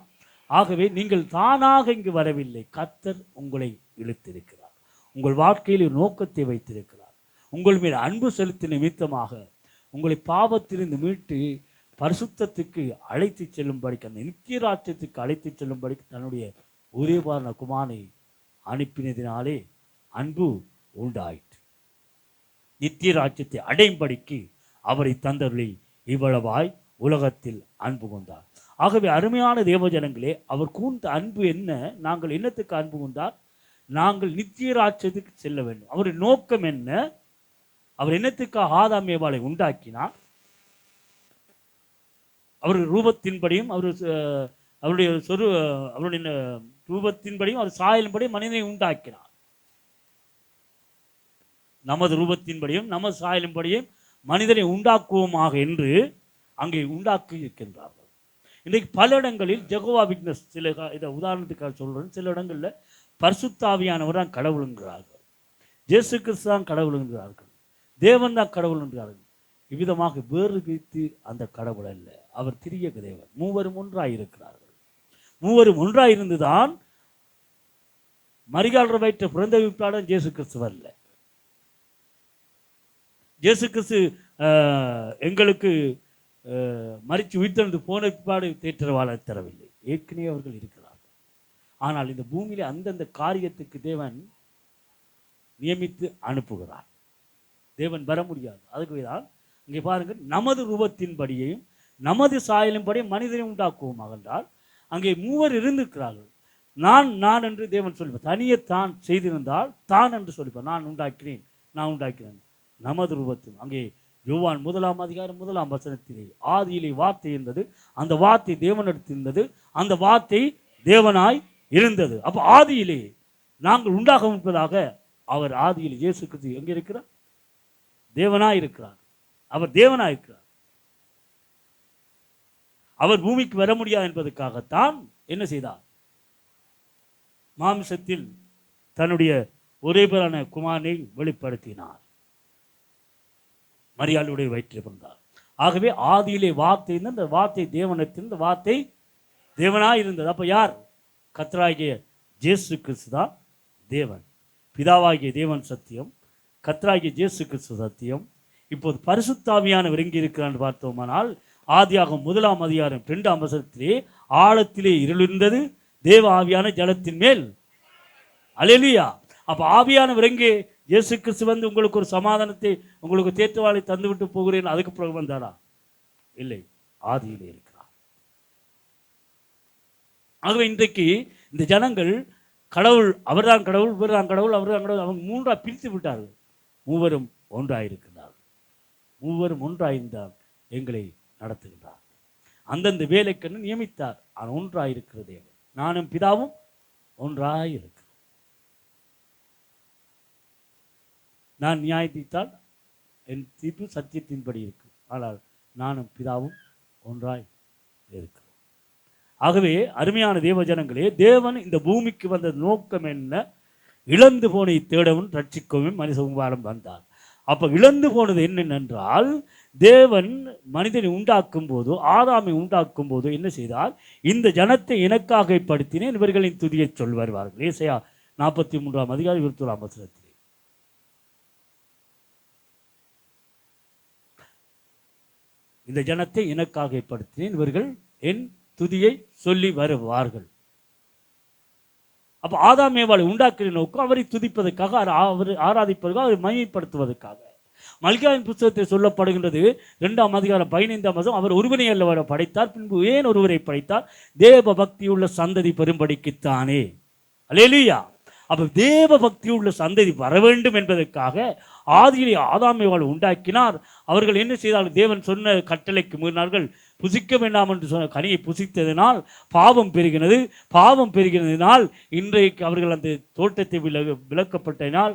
ஆகவே நீங்கள் தானாக இங்கு வரவில்லை. கர்த்தர் உங்களை இழுத்திருக்கிறார். உங்கள் வாழ்க்கையில் ஒரு நோக்கத்தை வைத்திருக்கிறார். உங்கள் மேல் அன்பு செலுத்தின நிமித்தமாக உங்களை பாவத்திலிருந்து மீட்டு பரிசுத்தத்துக்கு அழைத்து செல்லும்படிக்கு, அந்த நித்திய ராஜ்யத்துக்கு அழைத்து செல்லும்படிக்கு தன்னுடைய ஒரே வாரண குமாரனை அனுப்பினதினாலே அன்பு உண்டாயிற்று. நித்திய ராஜ்யத்தை அடையும்படிக்கு அவரை தந்தருளி இவ்வளவாய் உலகத்தில் அன்பு கொண்டார். ஆகவே அருமையான தேவஜனங்களே, அவர் கூர்ந்த அன்பு என்ன? நாங்கள் என்னத்துக்கு அன்பு கொண்டார்? நாங்கள் நித்திய ராஜ்யத்துக்கு செல்ல வேண்டும். அவருடைய நோக்கம் என்ன? அவர் என்னத்துக்காக ஆதாம் ஏவாளை உண்டாக்கினார்? அவருடைய ரூபத்தின்படியும் அவருடைய ரூபத்தின்படியும் அவர் சாயலின்படியும் மனிதனை உண்டாக்கினார். நமது ரூபத்தின்படியும் நமது சாயலின்படியும் மனிதனை உண்டாக்குவோமாக என்று அங்கே உண்டாக்கி இருக்கின்றார்கள். இன்றைக்கு பல இடங்களில் ஜெகோவா விட்னஸ், சில இதை உதாரணத்துக்காக சொல்றேன், சில இடங்களில் பரிசுத்தாவியானவர் தான் கடவுள் என்கிறார்கள், இயேசு கிறிஸ்து தான் கடவுள் என்கிறார்கள், தேவன் தான் கடவுள் என்கிறார்கள். இவ்விதமாக வேறு பிரித்து அந்த கடவுள் அல்ல, அவர் திரியேக தேவன். மூவரும் ஒன்றாயிருக்கிறார்கள். மூவரும் ஒன்றாயிருந்துதான் மரியாள் வயிற்று பிறந்த வீட்டாளன் இயேசு கிறிஸ்து அல்ல. இயேசு கிறிஸ்து எங்களுக்கு மரித்து உயிர்த்தெழுந்து போன பிற்பாடு தேற்றவாள தரவில்லை. ஏற்கனவே அவர்கள் இருக்கிறார்கள். ஆனால் இந்த பூமியில அந்தந்த காரியத்துக்கு தேவன் நியமித்து அனுப்புகிறார். தேவன் வர முடியாது. அதுக்கு தான் இங்கே பாருங்கள், நமது ரூபத்தின்படியையும் நமது சாயலின்படியும் மனிதனை உண்டாக்குவோமாக என்றால் அங்கே மூவர் இருந்திருக்கிறார்கள். நான் என்று தேவன் சொல்லிப்பார். தனியே தான் செய்திருந்தால் தான் என்று சொல்லிப்பார். நான் உண்டாக்கிறேன் நமது ரூபத்தில். அங்கே யோவான் 1ஆம் அதிகாரம் 1ஆம் வசனத்திலே, ஆதியிலே வார்த்தை இருந்தது, அந்த வார்த்தை தேவனிடத்தில் இருந்தது, அந்த வார்த்தை தேவனாய் இருந்தது. அப்போ ஆதியிலே நாங்கள் உண்டாக இருப்பதாக அவர் ஆதியில் இயேசு கிறிஸ்து எங்கே இருக்கிறார்? தேவனாய் இருக்கிறார். அவர் தேவனாய் இருக்கிறார். அவர் பூமிக்கு வர முடியாது என்பதற்காகத்தான் என்ன செய்தார்? மாம்சத்தில் தன்னுடைய ஒரே பேரான குமாரனை வெளிப்படுத்தினார். மரியாளுடைய வயிற்றில் பிறந்தார். ஆகவே ஆதியிலே வார்த்தை இருந்தது, அந்த வார்த்தை தேவனத்தில், இந்த வார்த்தை தேவனாய் இருந்தது. அப்ப யார்? கர்த்தராகிய இயேசு கிறிஸ்து தான் தேவன். பிதாவாகிய தேவன் சத்தியம், கர்த்தராகிய இயேசு கிறிஸ்து சத்தியம். இப்போது பரிசுத்தாவியானவர் எங்கே இருக்கிறார் பார்த்தோமானால், ஆதியாகமம் 1ஆம் அதிகாரம் 2ஆம் வசனத்திலே, ஆழத்திலே இருள் இருந்தது, தேவ ஆவியான ஜலத்தின் மேல். அல்லேலூயா. அப்ப ஆவியானவர் எங்கே? இயேசு கிறிஸ்து வந்து உங்களுக்கு ஒரு சமாதானத்தை, உங்களுக்கு தேற்றவாளை தந்துவிட்டு போகிறேன் அதுக்கு பிறகு வந்தாரா? இல்லை, ஆதியிலே இருக்கிறார். ஆகவே இன்றைக்கு இந்த ஜனங்கள் கடவுள் அவர்தான் கடவுள், இவர்தான் கடவுள், அவர்தான் கடவுள், அவங்க மூன்றா பிரித்து விட்டார்கள். மூவரும் ஒன்றாயிருக்கிறார்கள். மூவரும் ஒன்றாயிருந்தால் எங்களை நடத்துகின்றார். அந்தந்த வேலைக்கென்று நியமித்தார். ஆனால் ஒன்றாயிருக்கிறது. நானும் பிதாவும் ஒன்றாயிருக்கிறோம். நான் நியாயத்தித்தால் என் தீர்ப்பு சத்தியத்தின்படி இருக்கு. ஆனால் நானும் பிதாவும் ஒன்றாய் இருக்கிறோம். ஆகவே அருமையான தேவ ஜனங்களே, தேவன் இந்த பூமிக்கு வந்த நோக்கம் என்ன? இழந்து போனை தேடவும் ரட்சிக்கவும் மனுஷகுமாரன் வந்தார். அப்ப இழந்து போனது என்னென்றால், தேவன் மனிதனை உண்டாக்கும் போது, ஆதாமை உண்டாக்கும் போது என்ன செய்தால்? இந்த ஜனத்தை எனக்காக படுத்தினேன், இவர்களின் துதியை சொல் வருவார்கள். ஏசாயா 43ஆம் அதிகாரம் 21ஆம் வசனத்தில். இந்த ஜனத்தை எனக்காக ஏற்படுத்தினேன், இவர்கள் என் துதியை சொல்லி வருவார்கள். அப்ப ஆதாம் ஏவாளை உண்டாக்கிற நோக்கம் அவரை துதிப்பதற்காக, அவர் ஆராதிப்பதற்காக, அவரை மையப்படுத்துவதற்காக. மல்கியாவின் புத்தகத்தில் சொல்லப்படுகின்றது 2ஆம் அதிகாரம் 15ஆம் வசனம், அவர் ஒருவனை அல்ல படைத்தார், பின்பு ஏன் ஒருவரை படைத்தார்? தேவ பக்தியுள்ள சந்ததி பெரும்படிக்குத்தானே. அல்லேலூயா. அப்ப தேவ பக்தியுள்ள சந்ததி வர வேண்டும் என்பதற்காக ஆதியிலே ஆதாமேவாள் உண்டாக்கினார். அவர்கள் என்ன செய்தார்கள்? தேவன் சொன்ன கட்டளைக்கு மீறினார்கள். புசிக்க வேண்டாம் என்று சொன்ன கனியை புசித்ததினால் பாவம் பெருகினது. பாவம் பெருகினதினால் இன்றைக்கு அவர்கள் அந்த தோட்டத்தை விலக்கப்பட்டதினால்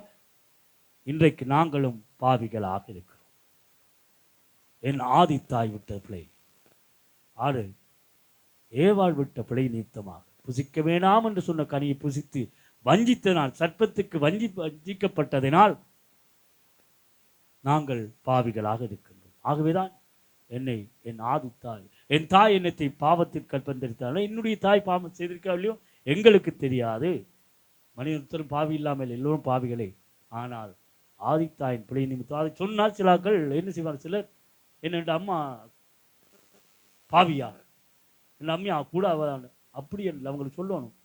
இன்றைக்கு நாங்களும் பாவிகளாக இருக்கிறோம். என் ஆதித்தாய் விட்ட பிள்ளை ஆடு ஏவாள் விட்ட பிழை நிமித்தமாக புசிக்க வேண்டாம் என்று சொன்ன கனியை புசித்து வஞ்சித்தனால், சர்ப்பத்துக்கு வஞ்சிக்கப்பட்டதினால் நாங்கள் பாவிகளாக இருக்கின்றோம். ஆகவேதான் என்னை என் ஆதித்தாய், என் தாய் என்னத்தை பாவத்திற்கு கற்பந்தரித்தாலும் என்னுடைய தாய் பாவம் செய்திருக்கவில்லையோ எங்களுக்கு தெரியாது. மனிதனும் பாவி இல்லாமல் எல்லோரும் பாவிகளே. ஆனால் ஆதித்தாயின் பிழை நிமித்தம் அதை சொன்னால் சிலாக்கள் என்ன செய்வார்? சிலர் என்னென்ற அம்மா பாவியா, என் அம்மையா கூட அப்படி அவங்களுக்கு சொல்லணும்.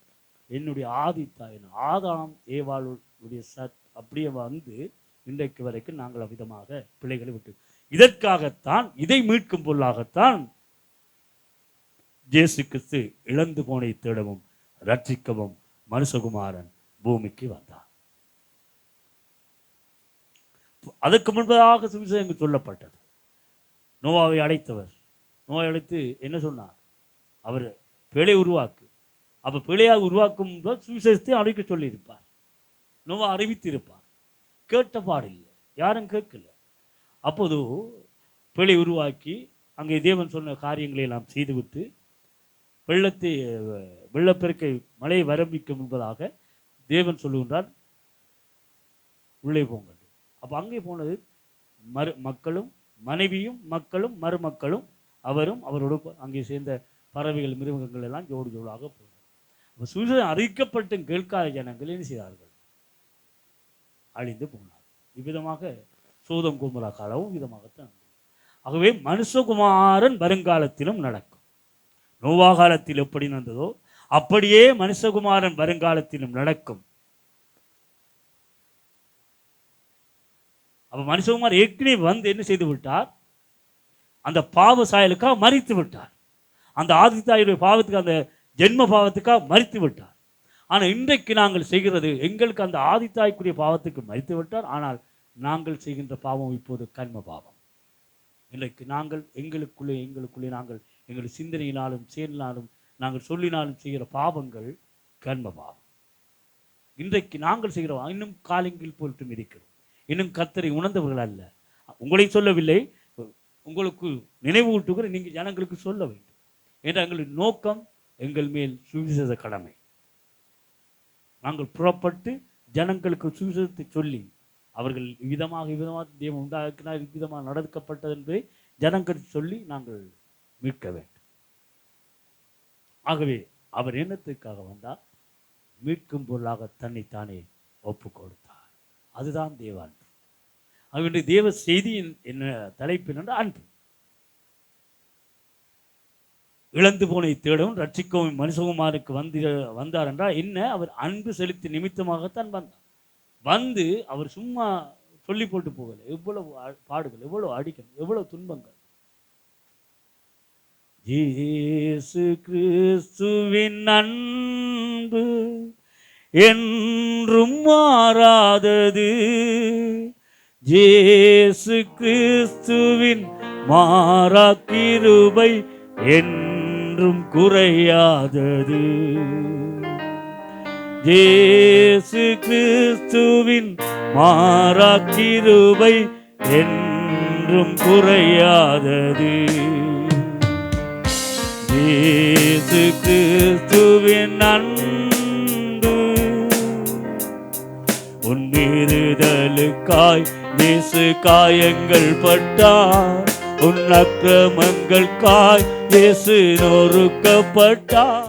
என்னுடைய ஆதித்தாயின் ஆதாம் ஏவாளுடைய அப்படியே வந்து இன்றைக்கு வரைக்கும் நாங்கள் அவ்விதமாக பிள்ளைகளை விட்டு, இதற்காகத்தான், இதை மீட்கும் பொருளாகத்தான் இயேசு கிறிஸ்து இழந்து போனை தேடவும் ரட்சிக்கவும் மனுஷகுமாரன் பூமிக்கு வந்தார். அதற்கு முன்பதாக சுவிசேஷம் சொல்லப்பட்டது. நோவாவை அழைத்தவர், நோயை அழைத்து என்ன சொன்னார்? அவர் பிழை உருவாக்கு. அப்ப பிழையாக உருவாக்கும் சுவிசேஷத்தை அழைக்க சொல்லியிருப்பார். நோவா அறிவித்திருப்பார். கேட்ட பாடில்லை, யாரும் கேட்கல. அப்போது பிழை உருவாக்கி அங்கே தேவன் சொன்ன காரியங்களை எல்லாம் செய்துவிட்டு வெள்ளப்பெருக்கை மழையை வரம்பிக்கும் என்பதாக தேவன் சொல்லுகின்றார், உள்ளே போங்கள். அப்போ அங்கே போனது மக்களும் மனைவியும் மக்களும் மருமக்களும் அவரும் அவரோடு அங்கே சேர்ந்த பறவைகள் மிருகங்கள் எல்லாம் ஜோடு ஜோடாக போனார். அப்போ சுவிசேஷம் அறிவிக்கப்பட்டும் கேட்காத ஜனங்கள் என்ன செய்தார்கள்? அழிந்து போனார். இவ்விதமாக சோதம் குமரா காலமும் விதமாகத்தான். ஆகவே மனுஷகுமாரன் வருங்காலத்திலும் நடக்கும். நோவா காலத்தில் எப்படி நடந்ததோ அப்படியே மனுஷகுமாரன் வருங்காலத்திலும் நடக்கும். அப்ப மனுஷகுமார் ஏற்கனவே வந்து என்ன செய்து விட்டார்? அந்த பாவ சாயலுக்காக மறித்து விட்டார். அந்த ஆதித்தாயுடைய பாவத்துக்கு, அந்த ஜென்ம பாவத்துக்காக மறித்து விட்டார். ஆனால் இன்றைக்கு நாங்கள் செய்கிறது, எங்களுக்கு அந்த ஆதித்தாய்க்குரிய பாவத்துக்கு மறித்து விட்டார். ஆனால் நாங்கள் செய்கின்ற பாவம் இப்போது கர்ம பாவம். இன்றைக்கு நாங்கள் எங்களுக்குள்ளே நாங்கள் எங்கள் சிந்தனையினாலும் செயலினாலும் நாங்கள் சொல்லினாலும் செய்கிற பாவங்கள் கர்ம பாவம். இன்றைக்கு நாங்கள் செய்கிற இன்னும் காலங்கள் போல்ட்டும் இருக்கிறோம். இன்னும் கர்த்தரை உணர்ந்தவர்கள் அல்ல. உங்களை சொல்லவில்லை, உங்களுக்கு நினைவூட்டுகிற நீங்கள் ஜனங்களுக்கு சொல்ல வேண்டும் என்ற எங்களின் நோக்கம். எங்கள் மேல் சுவிசேஷ கடமை. நாங்கள் புறப்பட்டு ஜனங்களுக்கு சுவிசேஷத்தை சொல்லி அவர்கள் இவ்விதமாக தேவன் உண்டாக்கினார், இவ்விதமாக நடக்கப்பட்டது என்பதை ஜனங்களுக்கு சொல்லி நாங்கள் மீட்க வேண்டும். ஆகவே அவர் எண்ணத்துக்காக வந்தால் மீட்கும் பொருளாக தன்னைத்தானே ஒப்பு கொடுத்தார். அதுதான் தேவ அன்பு. அவருடைய தேவ செய்தியின் என்ன தலைப்பின் என்ற அன்பு. இழந்து போனை தேடவும் ரட்சிக்கவும் மனுஷகுமாருக்கு வந்தார் என்றால் என்ன? அவர் அன்பு செலுத்தி நிமித்தமாகத்தான் வந்தார். வந்து அவர் சும்மா சொல்லி போட்டு போகல. எவ்வளவு பாடுகள், எவ்வளவு அடிகள், எவ்வளவு துன்பங்கள். இயேசு கிறிஸ்துவின் அன்பு என்றும் மாறாதது. இயேசு கிறிஸ்துவின் மாறா கிருபை என்றும் குறையாதது. இயேசு கிறிஸ்துவின் மாறா கிருபை என்றும் குறையாதது. இயேசு கிறிஸ்துவின் அன்பு உன் மீறுதலுக்காய் இயேசு காயங்கள் பட்டார். உன் அக்கிரமங்களுக்காய் இயேசு நொறுக்கப்பட்டார்.